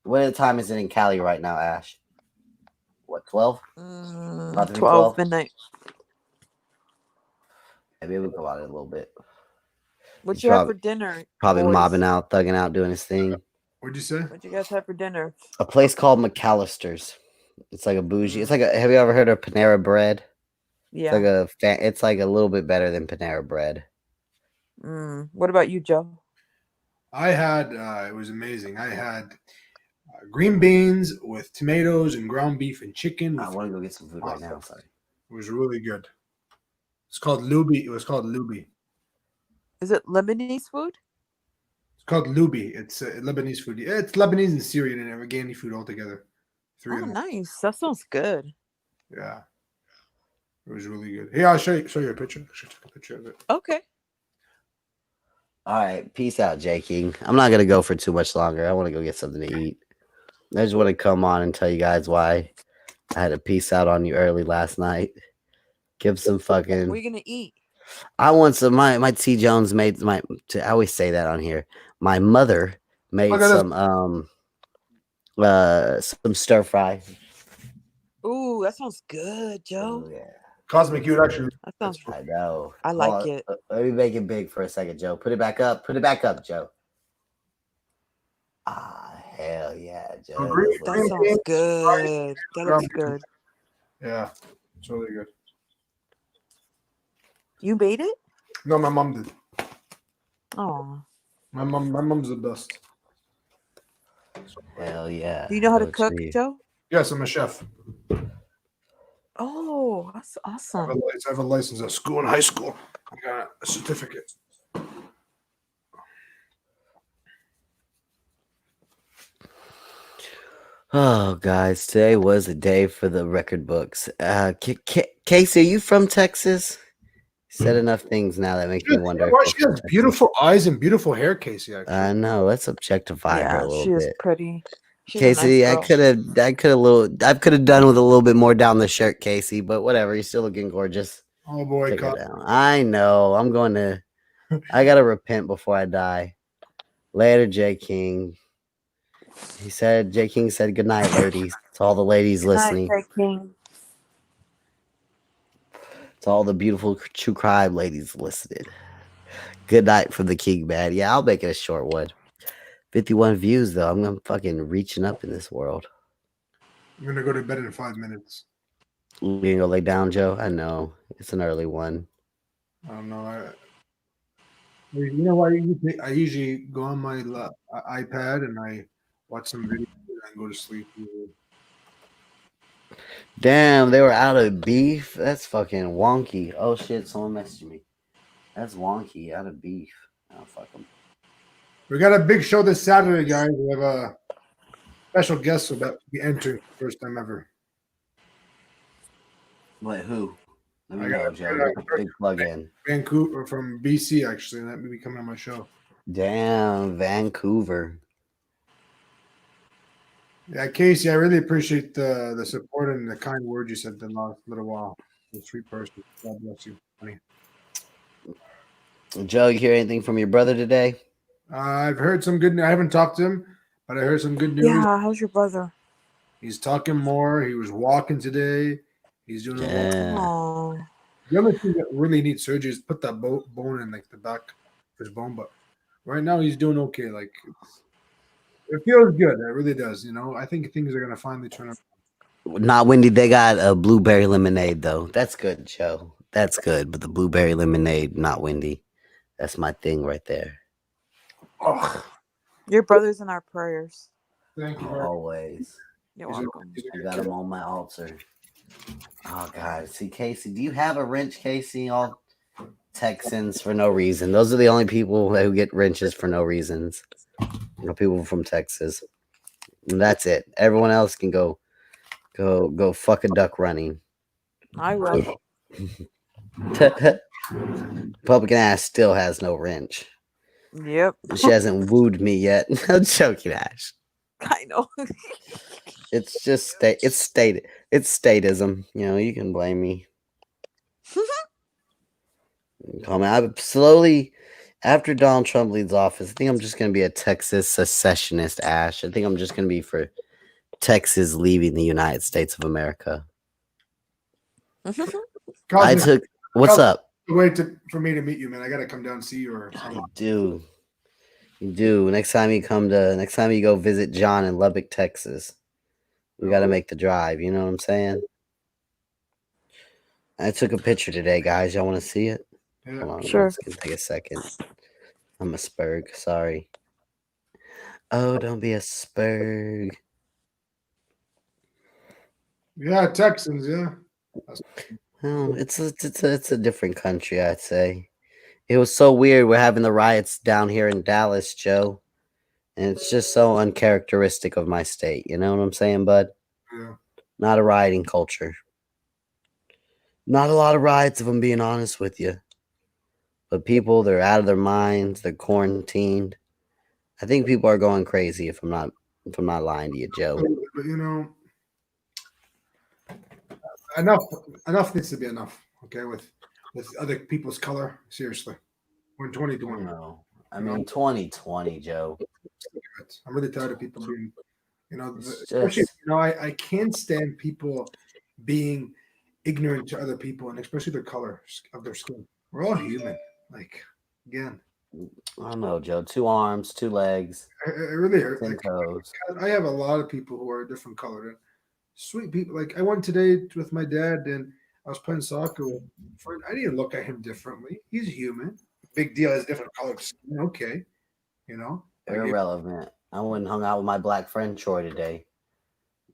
What time is it in Cali right now, Ash? What, 12? About to be 12 midnight. Maybe we'll go out in a little bit. What He's you have for dinner? Probably boys? mobbing out, thugging out, doing his thing. What'd you say? What you guys have for dinner? A place called McAllister's. It's like a bougie. It's like have you ever heard of Panera Bread? Yeah. It's like a little bit better than Panera Bread. What about you, Joe? I had it was amazing. I had green beans with tomatoes and ground beef and chicken. I want to go get some food right now. Sorry. It was really good. It's called Luby. It was called Luby. Is it Lebanese food? It's called Luby. It's Lebanese food. Yeah, it's Lebanese and Syrian and Afghani food all together. Oh, nice. That sounds good. Yeah. It was really good. Here, I'll show you a picture. I should take a picture of it. Okay. All right. Peace out, J King. I'm not going to go for too much longer. I want to go get something to eat. I just want to come on and tell you guys why I had to peace out on you early last night. Give some fucking. What are you going to eat? I want some. My T Jones made I always say that on here. My mother made some stir fry. Ooh, that sounds good, Joe. Ooh, yeah. Cosmic, you would actually. That sounds. I know. I like it. Let me make it big for a second, Joe. Put it back up. Put it back up, Joe. Ah, hell yeah, Joe. That sounds good. That'll be good. Yeah, it's really good. You made it? No, my mom did. Oh. My mom's the best. Hell yeah. Do you know how to cook, Joe? Yes, I'm a chef. Oh, that's awesome. I have a license at school and high school. I got a certificate. Oh, guys, today was a day for the record books. Casey, are you from Texas? Said enough things now that make me wonder. She has beautiful eyes and beautiful hair, Casey. Actually. I know. Let's objectify her a little bit. She is pretty. She's Casey, nice I could have done with a little bit more down the shirt, Casey. But whatever, you're still looking gorgeous. Oh boy, Take her down. I know. I'm going to. I gotta repent before I die. Later, J King. J King said good night, ladies. To all the ladies listening. Night, J King. To all the beautiful true crime ladies listening. Good night from the King, man. Yeah, I'll make it a short one. 51 views, though. I'm fucking reaching up in this world. I'm going to go to bed in 5 minutes. You gonna go lay down, Joe? I know. It's an early one. I don't know. You know what? I usually go on my iPad and I watch some videos and go to sleep. Damn, they were out of beef? That's fucking wonky. Oh, shit. Someone messaged me. That's wonky. Out of beef. Oh, fuck them. We got a big show this Saturday, guys. We have a special guest about to be entering first time ever. Wait, who? Let me know, Joe. Big plug in. Vancouver from BC, actually. That may be coming on my show. Damn, Vancouver. Yeah, Casey, I really appreciate the support and the kind words you said the last little while. You're a sweet person. God bless you, honey. Joe, you hear anything from your brother today? I've heard some good news. I haven't talked to him, but I heard some good news. Yeah, how's your brother? He's talking more. He was walking today. He's doing Oh. The only thing that really needs surgery is put that bone in like the back of his bone. But right now he's doing okay. Like it feels good. It really does. You know, I think things are gonna finally turn up. Not windy. They got a blueberry lemonade though. That's good, Joe. That's good. But the blueberry lemonade, not windy. That's my thing right there. Oh, Your brother's in our prayers. thank you very much. Always. You're He's a- welcome. he's a I good got kid. him on my altar. Oh God. See, Casey, do you have a wrench, Casey? All Texans for no reason. Those are the only people who get wrenches for no reasons. People from Texas. And that's it. Everyone else can go fuck a duck running. I will. Republican ass still has no wrench. Yep. She hasn't wooed me yet. I'm joking, Ash. I know. It's just it's statism. You know, you can blame me. Call me. I slowly, after Donald Trump leaves office, I think I'm just gonna be a Texas secessionist, Ash. I think I'm just gonna be for Texas leaving the United States of America. I Cosmic, took. What's up? wait for me to meet you, man. I gotta come down and see you or something. You do. Next time you go visit John in Lubbock, Texas, we got to make the drive. You know what I'm saying? I took a picture today, guys. Y'all want to see it? Yeah. Hold on, Sure. it's gonna take a second. I'm a spurg. Sorry. Oh, don't be a spurg. Yeah, Texans. Yeah. Oh, it's a different country, I'd say. It was so weird. We're having the riots down here in Dallas, Joe, and it's just so uncharacteristic of my state. You know what I'm saying, bud? Yeah. Not a rioting culture. Not a lot of riots, if I'm being honest with you. But people, they're out of their minds. They're quarantined. I think people are going crazy. If I'm not lying to you, Joe. But you know, enough needs to be enough. Okay, with other people's color. Seriously, we're in 2020. No, I mean 2020, Joe. I'm really tired of people being, It's especially, just I can't stand people being ignorant to other people and especially their color of their skin. We're all human. Like, again, I don't know, Joe. 2 arms, 2 legs, it really hurt. 10 Like, toes. I have a lot of people who are a different color. Sweet people. Like, I went today with my dad and I was playing soccer with a friend. I didn't look at him differently. He's human. Big deal. Has different colored skin. Okay, like, Irrelevant. I went and hung out with my black friend Troy today.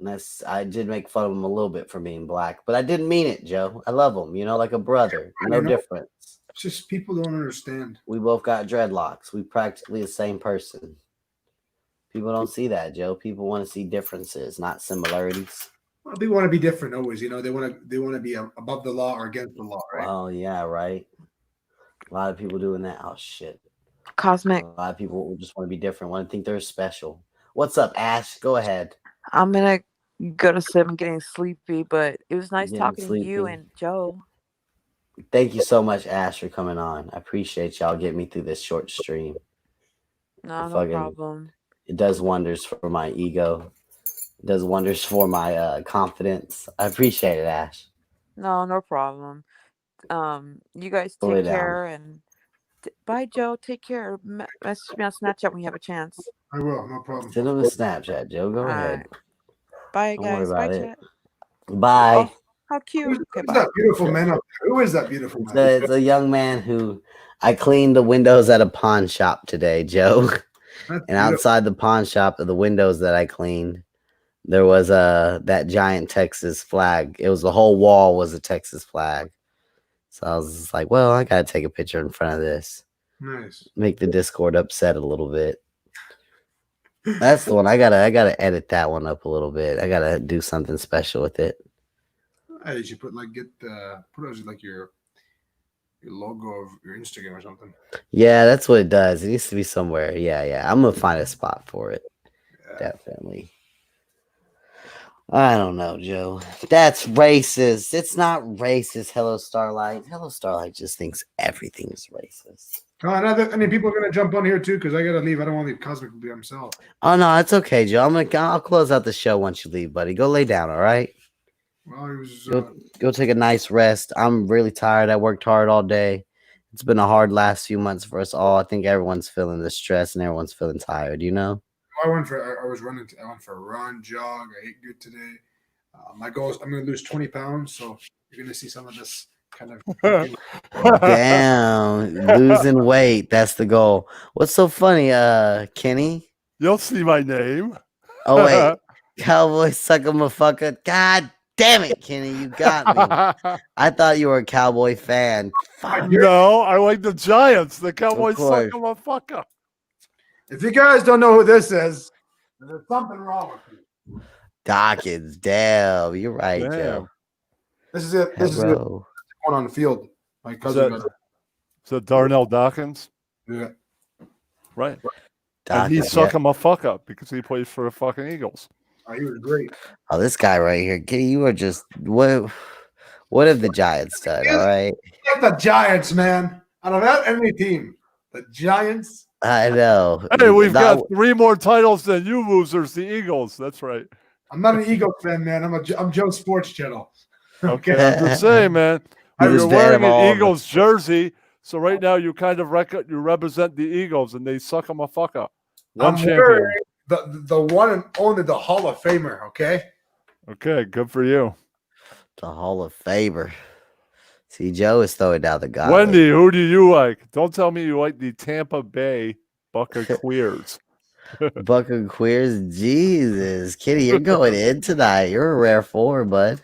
And I did make fun of him a little bit for being black, but I didn't mean it, Joe. I love him, like a brother. No difference. It's just people don't understand. We both got dreadlocks. We practically the same person. People don't see that, Joe. People want to see differences, not similarities. Well, people want to be different always. They want to be above the law or against the law, right? Oh yeah, right. A lot of people doing that. Oh shit. Cosmic. A lot of people just want to be different. Want to think they're special. What's up, Ash? Go ahead. I'm gonna go to sleep. I'm getting sleepy, but it was nice Getting talking to you sleepy. and Joe. Thank you so much, Ash, for coming on. I appreciate y'all getting me through this short stream. No fucking- problem. It does wonders for my ego. It does wonders for my confidence. I appreciate it, Ash. No problem. You guys Lay take down. care and bye, Joe. Take care. Message me on Snapchat when you have a chance. I will, no problem. Send him a Snapchat, Joe. Go All ahead. right. Bye, Don't worry guys. Bye, about it. chat. Bye. Oh, how cute. Who's Okay, bye. that beautiful man up there? Who is that beautiful It's man? it's a young man who I cleaned the windows at a pawn shop today, Joe. That's And beautiful. outside the pawn shop of the windows that I cleaned, there was that giant Texas flag. It was the whole wall was a Texas flag. So I was just like, well, I gotta take a picture in front of this. Nice. Make the Discord upset a little bit. That's the one. I gotta edit that one up a little bit. I gotta do something special with it. You should put put as like your logo of your Instagram or something. Yeah, that's what it does. It needs to be somewhere. Yeah. I'm gonna find a spot for it. Yeah. Definitely. I don't know, Joe. That's racist. It's not racist. Hello, Starlight. Hello, Starlight just thinks everything is racist. People are gonna jump on here too because I gotta leave. I don't want to leave Cosmic to be himself. Oh no, it's okay, Joe. I'll close out the show once you leave, buddy. Go lay down, all right? Well, he was. Go take a nice rest. I'm really tired. I worked hard all day. It's been a hard last few months for us all. I think everyone's feeling the stress and everyone's feeling tired, I went for a run, jog. I ate good today. My goal is I'm going to lose 20 pounds, so you're going to see some of this kind of. Damn, losing weight. That's the goal. What's so funny, Kenny? You'll see my name. Oh wait, Cowboy sucker motherfucker. God damn it, Kenny, you got me. I thought you were a Cowboy fan. Fuck. No, I like the Giants. The Cowboys suck course. a motherfucker. If you guys don't know who this is, there's something wrong with you. Dawkins, damn, you're right, Damn. Joe. This is it. This is it. Bro. Going on the field. My cousin got it. Is that Darnell Dawkins? Yeah. Right. And Dawkins, he's sucking my fuck up because he plays for the fucking Eagles. Oh, he was great. Oh, this guy right here, Kenny, you are just what? What have the Giants done? All right, Like the Giants, man. I don't have any team. The Giants. I know. Hey, we've That- got 3 more titles than you losers, the Eagles. That's right. I'm not an Eagles fan, man. I'm Joe's Sports Channel. Okay, I'm just saying, man. He was You're fan wearing of all an of Eagles jersey, so right now you kind of you represent the Eagles, and they suck a motherfucker. One I'm champion. wearing the one and only the Hall of Famer. Okay. Okay, good for you. the Hall of Famer. See, Joe is throwing down the gauntlet. Wendy, who do you like? Don't tell me you like the Tampa Bay Buccaneers. Buccaneers, Jesus, Kitty, you're going in tonight. You're a rare form, bud.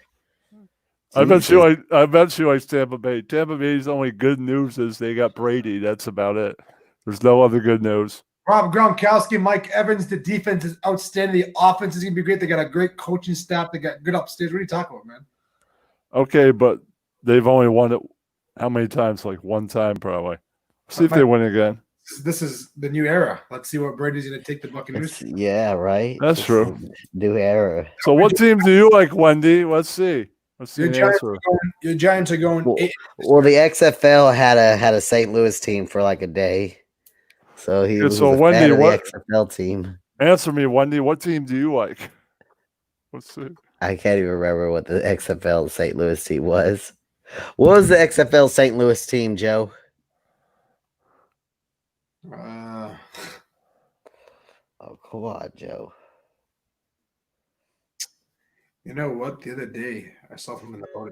I bet you Jesus. I bet you like Tampa Bay. Tampa Bay's only good news is they got Brady. That's about it. There's no other good news. Rob Gronkowski, Mike Evans. The defense is outstanding. The offense is gonna be great. They got a great coaching staff. They got good upstairs. What are you talking about, man? Okay, but they've only won it how many times? Like one time, probably. See if they win again. This is the new era. Let's see what Brady's gonna take the Buccaneers. Yeah, right. That's This true. is new era. So what team do you like, Wendy? Let's see. Let's see Your the Giants, answer. your Giants are going. Well, 8. well, the XFL had a St. Louis team for like a day, so he Yeah, was so a Wendy, fan of the what- XFL team. Answer me, Wendy. What team do you like? Let's see. I can't even remember what the XFL St. Louis team was. What was the XFL St. Louis team, Joe? Oh, come on, Joe. You know what? The other day I saw him in the photo.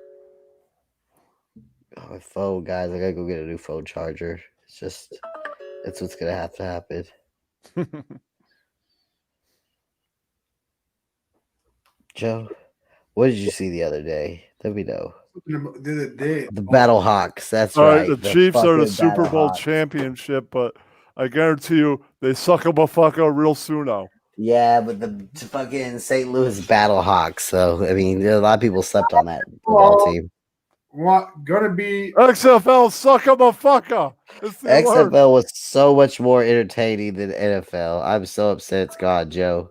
Oh, my phone, guys. I gotta go get a new phone charger. It's what's gonna have to happen. Joe, what did you see the other day? Let me know. The other day, The Battle Hawks. That's All right. right, the Chiefs are the fucking Super Battle Bowl Hawks. championship, but I guarantee you they suck a motherfucker real soon now. Yeah, but the fucking St. Louis Battle Hawks. So I mean, a lot of people slept on that football team. what gonna be? XFL suck a motherfucker. It's the worst. XFL was so much more entertaining than NFL. I'm so upset it's gone, Joe.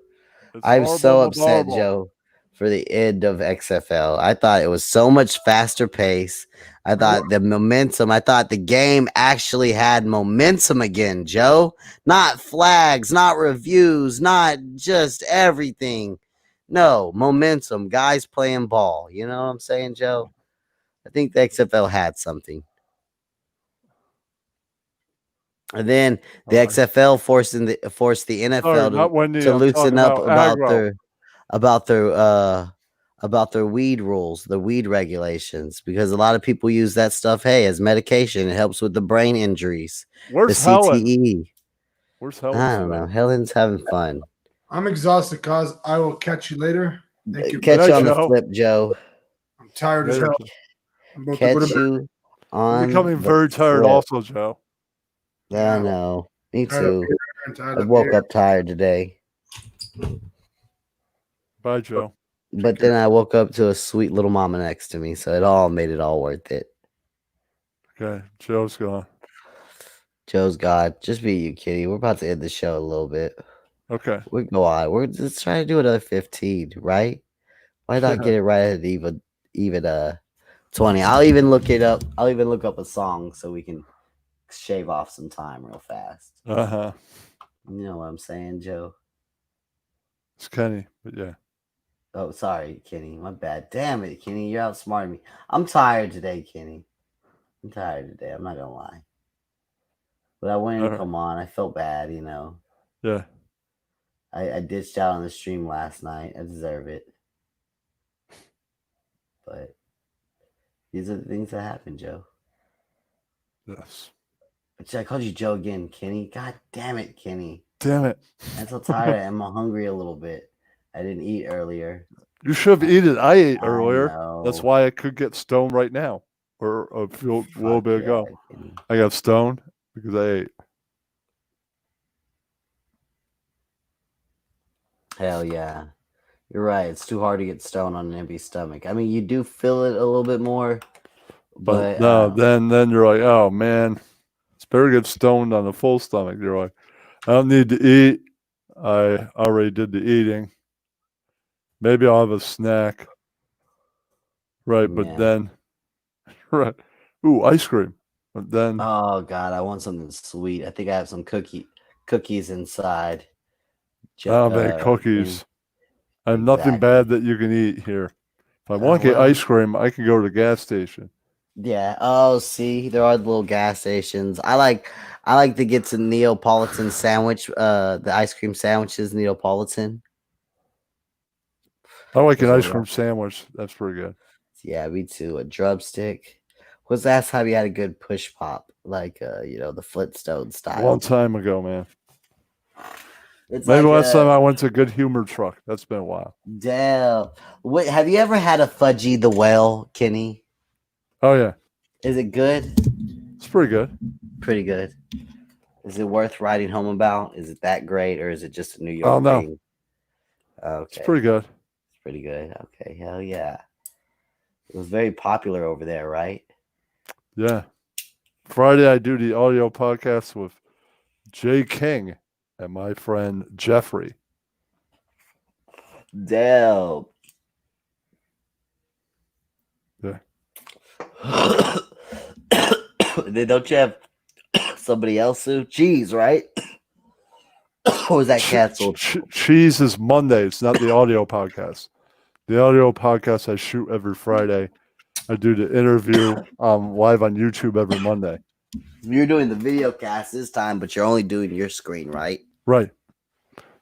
It's I'm so horrible, upset, horrible. Joe, for the end of XFL. I thought it was so much faster pace. I thought the momentum, I thought the game actually had momentum again, Joe. Not flags, not reviews, not just everything. No, momentum, guys playing ball. You know what I'm saying, Joe? I think the XFL had something. And then the XFL forced the NFL Sorry, not Wendy, to I'm loosen talking up about aggro. about their weed rules, the weed regulations, because a lot of people use that stuff, hey, as medication. It helps with the brain injuries, Where's the Helen? CTE. Where's Helen? I don't know. Helen's having fun. I'm exhausted, cause I will catch you later. Thank you. Catch Good you night, on the Joe. flip, Joe. I'm tired as Later. hell. I'm about to go Catch to bed. you I'm on becoming the very tired flip. also, Joe. I know. Me Tired of too. here, I'm tired I of woke here. up tired today, Bye, Joe. but then I woke up to a sweet little mama next to me, so it all made it all worth it. Okay, Joe's gone. Joe's God, just be you, Kitty. We're about to end the show a little bit. Okay. We go on. Let's try to do another 15, right? Why not get it right at even 20? I'll even look it up. I'll even look up a song so we can shave off some time real fast. Uh-huh. You know what I'm saying, Joe? It's Kenny, but yeah. Oh, sorry, Kenny. My bad. Damn it, Kenny. You're outsmarting me. I'm tired today, Kenny. I'm tired today. I'm not gonna lie. But I wanted to Alright. come on. I felt bad, you know. Yeah. I ditched out on the stream last night. I deserve it. But these are the things that happen, Joe. Yes. But I called you Joe again, Kenny. God damn it, Kenny. Damn it. I'm so tired. I'm hungry a little bit. I didn't eat earlier. You should have eaten. I ate I earlier. know. That's why I could get stoned right now. Or a little bit ago. Kenny. I got stoned because I ate. Hell yeah. You're right. It's too hard to get stoned on an empty stomach. I mean, you do feel it a little bit more. But no, then you're like, oh man, it's better to get stoned on a full stomach. You're like, I don't need to eat. I already did the eating. Maybe I'll have a snack. Right, but Yeah. then, right. Ooh, ice cream. But then, Oh God, I want something sweet. I think I have some cookies inside. I don't make cookies. I have nothing bad that you can eat here. If I want to get ice cream, I can go to the gas station. Yeah. Oh, see, there are little gas stations. I like to get to Neapolitan sandwich. The ice cream sandwiches, Neapolitan. I like an ice cream sandwich. That's pretty good. Yeah, me too. A drumstick. Was the last time you had a good push pop, like the Flintstone style? A long time ago, man. It's Maybe like last time I went to Good Humor Truck. That's been a while. Damn. Wait, have you ever had a Fudgy the Whale, Kenny? Oh yeah. Is it good? It's pretty good. Pretty good. Is it worth writing home about? Is it that great, or is it just a New York Oh no. thing? Okay. It's pretty good. It's pretty good. Okay, hell yeah. It was very popular over there, right? Yeah. Friday I do the audio podcast with Jay King and my friend Jeffrey. Damn. Yeah. Then don't you have somebody else who? Cheese, right? Or was that canceled? Cheese is Monday. It's not the audio podcast. The audio podcast I shoot every Friday. I do the interview live on YouTube every Monday. You're doing the video cast this time, but you're only doing your screen, right? Right.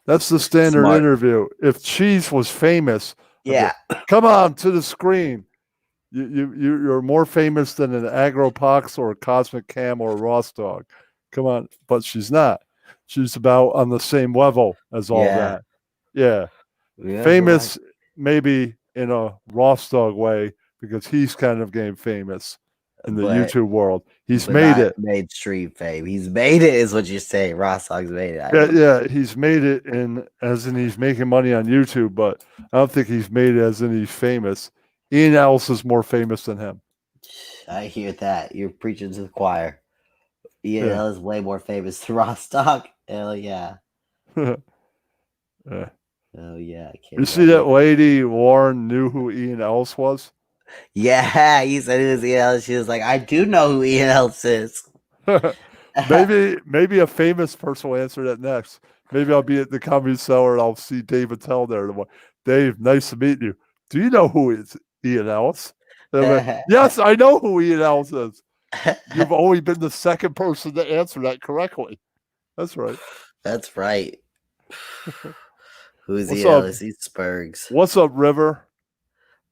That's the standard interview. If Cheese was famous, yeah, come on to the screen. You're more famous than an Agropox or a Cosmic Cam or a Ross Dog. Come on, but she's not. She's about on the same level as all that. Yeah. Famous, maybe in a Ross Dog way, because he's kind of getting famous in the YouTube world. He's made it. Mainstream fame. He's made it, is what you're saying. Ross Dogg's made it. Yeah, he's made it as in he's making money on YouTube, but I don't think he's made it as in he's famous. Ian Ellis is more famous than him. I hear that. You're preaching to the choir. Ian Ellis is way more famous than Ross Dog. Hell yeah. Yeah. Oh yeah. You see that lady Warren knew who Ian Ellis was? Yeah, he said he was Ian Ellis. She was like, I do know who Ian Ellis is. maybe a famous person will answer that next. Maybe I'll be at the Comedy Cellar and I'll see Dave Attell there. Dave, nice to meet you. Do you know who is Ian Ellis? Yes, I know who Ian Ellis is. You've only been the second person to answer that correctly. That's right. That's right. Who's Ian Ellis? He's Spurgs. What's up, River?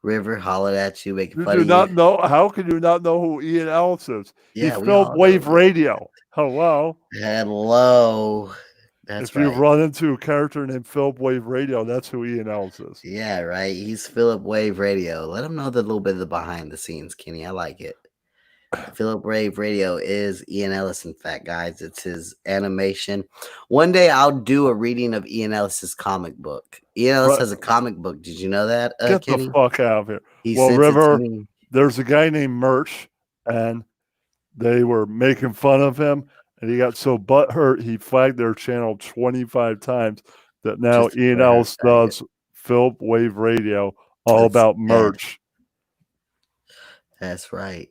River hollered at you, making fun of you. Not know? How can you not know who Ian Ellis is? Yeah, he filmed Wave Radio. Hello. Hello. If you run into a character named Philip Wave Radio, that's who Ian Ellis is. Yeah, right. He's Philip Wave Radio. Let him know the little bit of the behind the scenes, Kenny. I like it. Philip Wave Radio is Ian Ellis, in fact, guys. It's his animation. One day I'll do a reading of Ian Ellis's comic book. Ian Ellis has a comic book. Did you know that, Get Kenny? the fuck out of here. Well, River, there's a guy named Merch, and they were making fun of him, and he got so butthurt he flagged their channel 25 times that now Ian Ellis does Philip Wave Radio all about merch. That's right.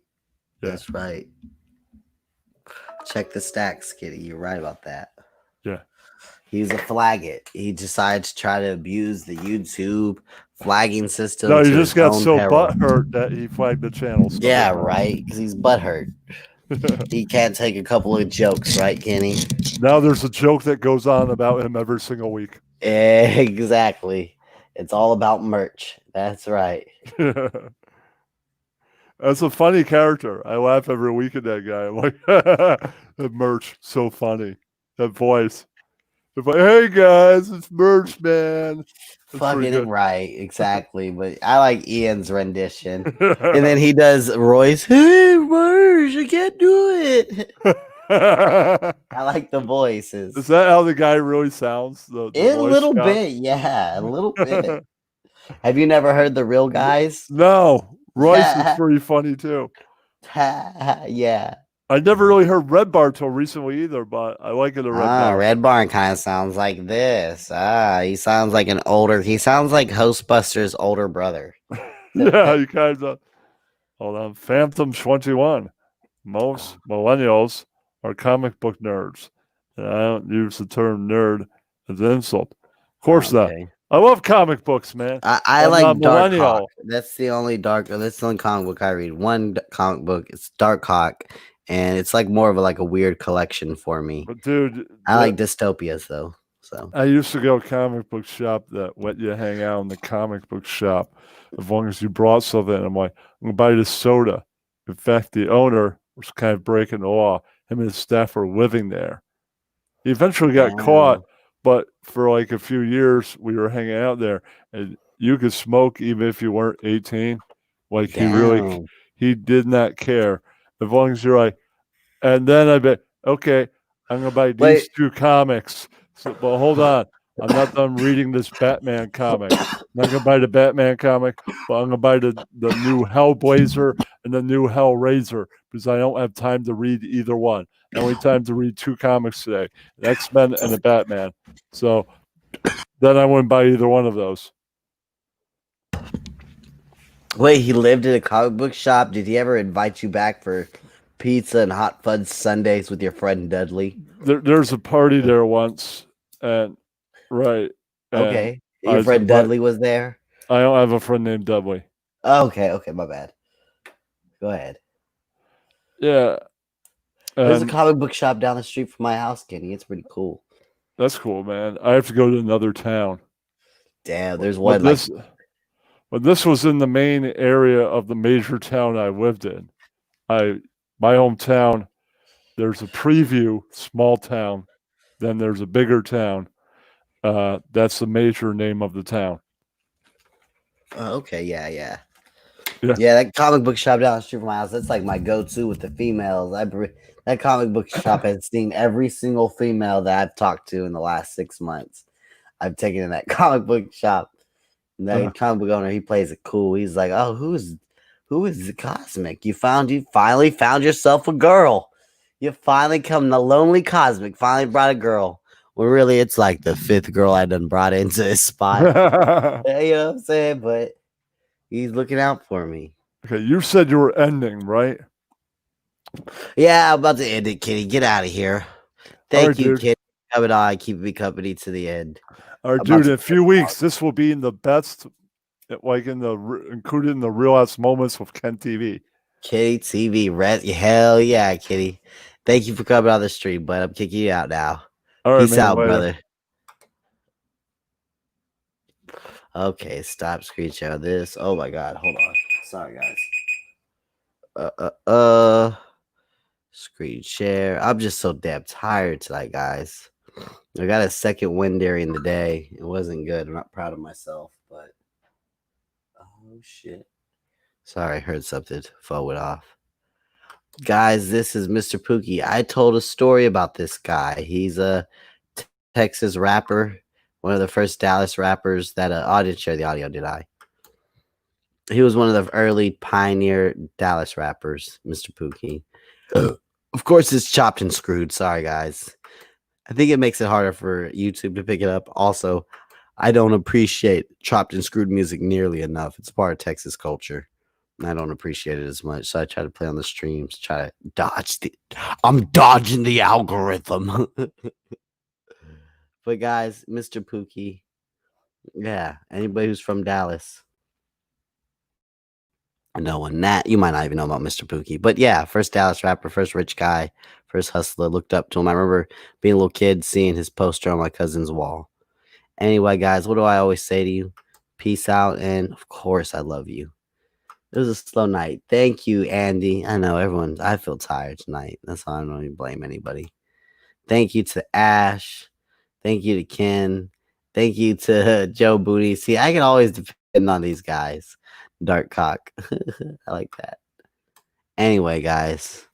That's right. Check the stacks, Kitty. You're right about that. Yeah. He's a flag it. He decided to try to abuse the YouTube flagging system. No, he just got so butthurt that he flagged the channel. Yeah, right. Because he's butthurt. He can't take a couple of jokes, right, Kenny? Now there's a joke that goes on about him every single week. Exactly. It's all about merch. That's right. That's a funny character. I laugh every week at that guy. I'm like, that merch, so funny. That voice. It's like, hey guys, it's merch, man. That's pretty Fucking good. right, exactly. But I like Ian's rendition. And then he does Roy's, hey, Royce, I can't do it. I like the voices. Is that how the guy really sounds? The A voice little guy? bit, yeah, a little bit. Have you never heard the real guys? No, Royce is pretty funny too. Yeah. I never really heard Red Bar till recently either, but I like it a Red Bar. Red Barn kind of sounds like this. He sounds like he sounds like Ghostbusters' older brother. Yeah, you kind of. Hold on. Phantom 21. Most millennials are comic book nerds. And I don't use the term nerd as an insult. Of course not. I love comic books, man. I I'm like not Dark millennial. Hawk. That's the only comic book I read. One comic book, it's Dark Hawk, and it's like more of a weird collection for me. But dude, I like dystopias though. So I used to go comic book shop that let you hang out in the comic book shop as long as you brought something. I'm like, I'm gonna buy this soda. In fact, the owner was kind of breaking the law. Him and his staff were living there. He eventually got caught, but for like a few years we were hanging out there, and you could smoke even if you weren't 18. Like he did not care as long as you're like. And then I bet, okay, I'm gonna buy these two comics. So, but hold on, I'm not done reading this Batman comic. I'm not gonna buy the Batman comic, but I'm gonna buy the new Hellblazer and the new Hellraiser because I don't have time to read either one. I only time to read two comics today: the X-Men and the Batman. So then I wouldn't buy either one of those. Wait, he lived in a comic book shop. Did he ever invite you back for pizza and hot fudge sundaes with your friend Dudley? There's a party there once, and okay, your friend Dudley was there. I don't have a friend named Dudley. Okay, my bad. Go ahead. Yeah, there's a comic book shop down the street from my house, Kenny. It's pretty cool. That's cool, man. I have to go to another town. Damn, there's one. But this was in the main area of the major town I lived in. My hometown. There's a preview, small town. Then there's a bigger town. That's the major name of the town. Okay, yeah. That comic book shop down the street from my house. That's like my go-to with the females. That comic book shop has seen every single female that I've talked to in the last 6 months. I've taken in that comic book shop. And that comic book owner, he plays it cool. He's like, "Oh, who is the Cosmic? You finally found yourself a girl. You finally come the lonely Cosmic. Finally brought a girl." Well, really, it's like the 5th girl I done brought into his spot. You know what I'm saying? But he's looking out for me. Okay, you said you were ending, right? Yeah, I'm about to end it, Kitty. Get out of here. Thank you, Kitty. Coming on, keep me company to the end. All right, dude. In a few weeks, this will be in the best, included in the real ass moments with Ken TV. Kitty TV, hell yeah, Kitty. Thank you for coming on the stream, but I'm kicking you out now. All right, peace out, brother. Okay, stop screen share this. Oh my god, hold on. Sorry, guys. Screen share. I'm just so damn tired tonight, guys. I got a second win during the day. It wasn't good. I'm not proud of myself, but oh shit. Sorry, I heard something. Phone went off. Guys, this is Mr. Pookie. I told a story about this guy. He's a Texas rapper, one of the first Dallas rappers that I didn't share the audio, did I? He was one of the early pioneer Dallas rappers, Mr. Pookie. Of course, it's chopped and screwed. Sorry, guys. I think it makes it harder for YouTube to pick it up. Also, I don't appreciate chopped and screwed music nearly enough. It's part of Texas culture. I don't appreciate it as much, so I try to play on the streams, try to dodge I'm dodging the algorithm. But guys, Mr. Pookie, yeah, anybody who's from Dallas, no one that you might not even know about Mr. Pookie, but yeah, first Dallas rapper, first rich guy, first hustler. Looked up to him. I remember being a little kid, seeing his poster on my cousin's wall. Anyway, guys, what do I always say to you? Peace out, and of course, I love you. It was a slow night. Thank you, Andy. I know I feel tired tonight. That's why I don't even blame anybody. Thank you to Ash. Thank you to Ken. Thank you to Joe Booty. See, I can always depend on these guys. Dark Cock. I like that. Anyway, guys,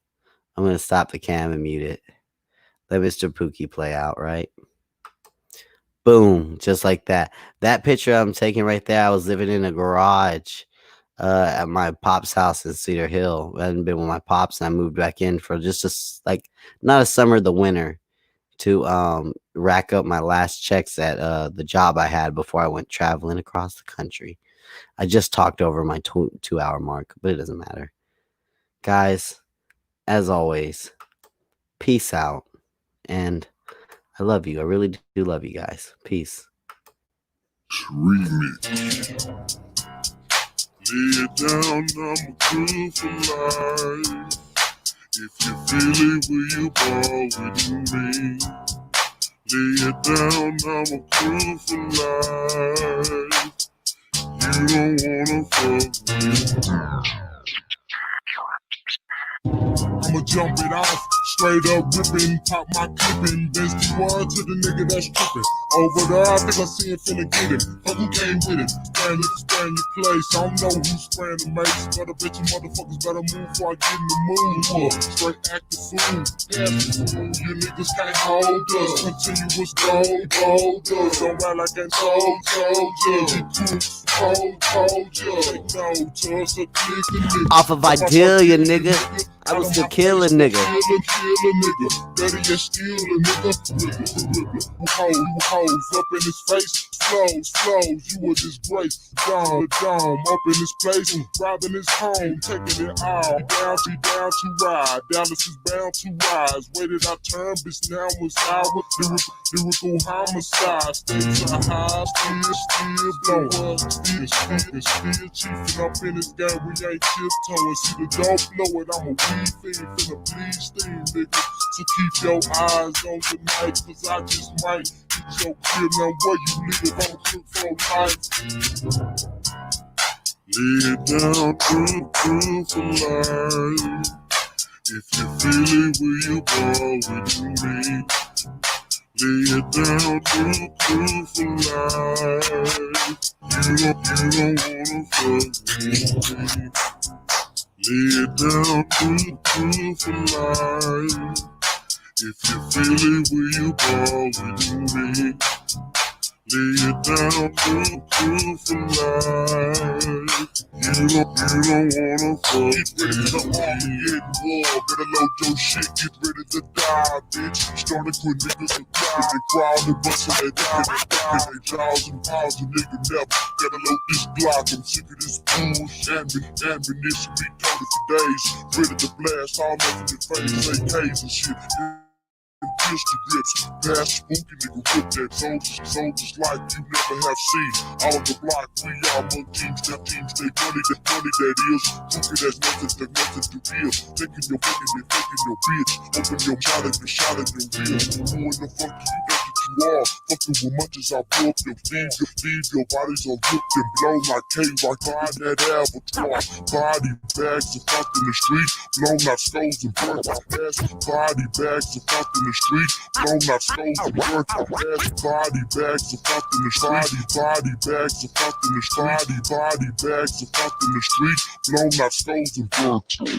I'm going to stop the cam and mute it. Let Mr. Pookie play out, right? Boom. Just like that. That picture I'm taking right there, I was living in a garage at my pop's house in Cedar Hill. I hadn't been with my pops, and I moved back in for just not a summer, the winter, to rack up my last checks at the job I had before I went traveling across the country. I just talked over my 2-hour mark, but it doesn't matter. Guys, as always, peace out. And I love you. I really do love you guys. Peace. Remix. Lay it down, I'm a crew for life. If you feel it, will you ball with me? Lay it down, I'm a crew for life. You don't wanna fuck with me. I'ma jump it off, straight up ripping, pop my clipping. Best one to the nigga that's tripping. Over there, I think I see it finna get it. Fuck who came with it? Spraying it, spraying your place. I don't know who's spraying the mace, but I bet you motherfuckers better move before I get in the mood. Straight active food, half the food. You niggas can't hold us. Continuous gold us. Don't ride like I told ya. Get cool, cold ya. Take no to us, a click the nigga. Off of Idelia, nigga. I was still killing nigga. Kill a nigga. Better yet steal a nigga. Hoes up in his face. Flows, you a disgrace. Dom, up in his place. Robbing his home, taking it all. Down to ride. Dallas is bound to rise. Waited our turn, bitch, now was our lyrical homicide. Stakes are high, still blowing. Still chiefing up in this game, we ain't tiptoeing. See the dope blow it, I'm a weed fiend, finna please steam, nigga. So keep your eyes on the night, cause I just might hit your crib. Now where you live, I'm cook for life. Lay it down, crew for life. If you feel it, will you ball with me? Lay it down, crew for life. You don't wanna fuck with me. Lay it down, crew for life. If you feel it, will you ball with me? Lay it down, crew for life. You don't wanna fuck with me. Get war, better load your shit, get ready to die, bitch. Starting to quit niggas to cry. They crawl and bustin' that nigga. They jaws and paws and nigga never. Gotta load this Glock, I'm sick of this bullshit. Ammunition be dirty for days. Ready to blast all up in your face. AKs and shit. Pistol grips, pass spooky nigga whip that soldiers like you never have seen. On the block, we all teams, that money that is. Spooky that's nothing to deal. Taking your bitch. Open your shot at your reel. Who in the fuck do you think that you are? Fucking with much as I pull up your leave your bodies on hooked and blow like K-Rock on that avatar. Body bags of fuck in the street, blown out skulls and burnt out ass. Body bags of fuck in the street, blown out skulls and burnt out ass. Body bags of fuck in the street, body bags of fuck in the street, body bags of fuck in the street, blown out skulls and burnt out.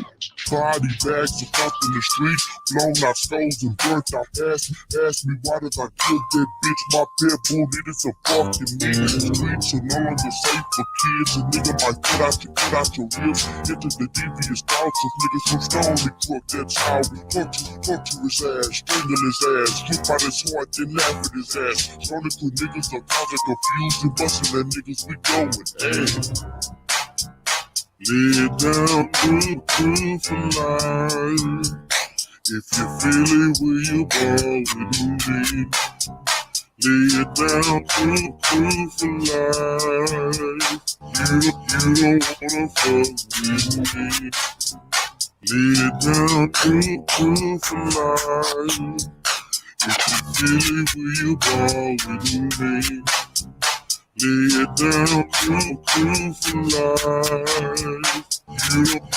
Body bags of fuck in the street, blown out skulls and burnt out ass. Ask me why did I kill that bitch? My pit bull needed some fucking meat in the streets, so no longer safe for kids. A nigga might cut out your ribs. Into the devious thoughts of niggas who stone crook. That's how we torture his ass, strangle his ass, hit by his heart, then laugh at his ass. Starting with niggas are causing confusion, busting that niggas we going. Hey. Lay it down, crew for life. If you feel it, will you ball with me? Lay it down, crew for life. You don't wanna fuck with me. Lay it down, crew for life. If you feel it, will you ball with me? Lay it down to for life. You don't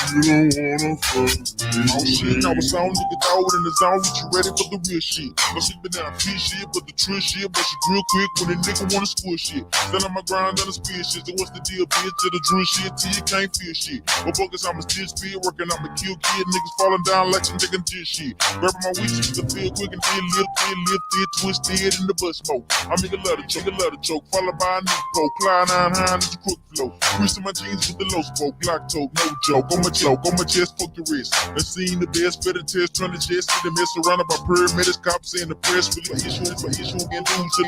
wanna fuck me. Oh shit, I was on nigga dog in the zone with you ready for the real shit. No shit been down P shit, but the true shit, but she real quick when a nigga wanna squish shit. Stand on my grind on the speed shit, so what's the deal, bitch? To the drill shit, till you can't feel shit. But focus, I'ma still speed, working, I'ma kill kid, niggas falling down like some nigga did shit. Grabbing my weed, to feel quick and feel lifted, twisted in the bus smoke. I make a lot of choke, followed by a new poke, fly 9 high, it's a crook flow. Creasing my jeans with the low smoke, block toke, no joke, on my chest, fuck your wrist. I seen the best, better test, trying to chest, see the mess surrounded by paramedics, cops in the press, really my issue, again, dudes to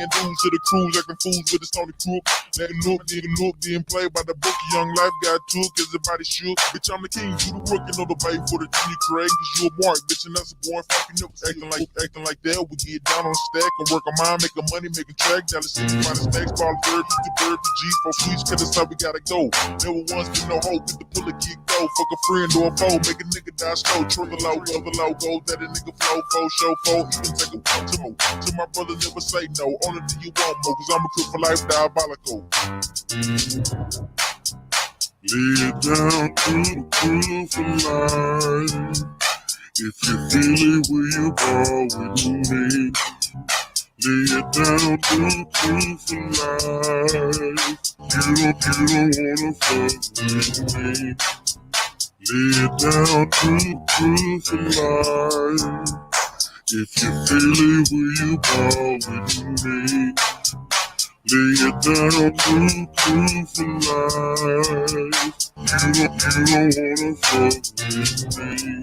the crews, acting fools with the stony crook. Nigga look, being played by the book, young life got took, as the body shook. Bitch, I'm the king, you the work, you know the bait for the G Craig, cause you a mark, bitch, and that's a boy, fucking up, acting like that, we get down on the stack, and work on mine, making money, making track, down the city, find the stacks, ball, bird, G, 4 sweets, cause that's how we gotta go. Never once been no hope, get the pull a kick go, fuck a friend or a foe, make a nigga die slow, trigger low, go, that a nigga flow, show, even take a to my brother, never say no, only thing you want more, cause I'm a crook for life, diabolical. Lay it down to for life. If you feel it, will you ball with me? Lay it down to for life. You don't wanna fuck with me. Lay it down to for life. If you feel it, will you ball with me? Lay it down to for life. You don't wanna fuck with me.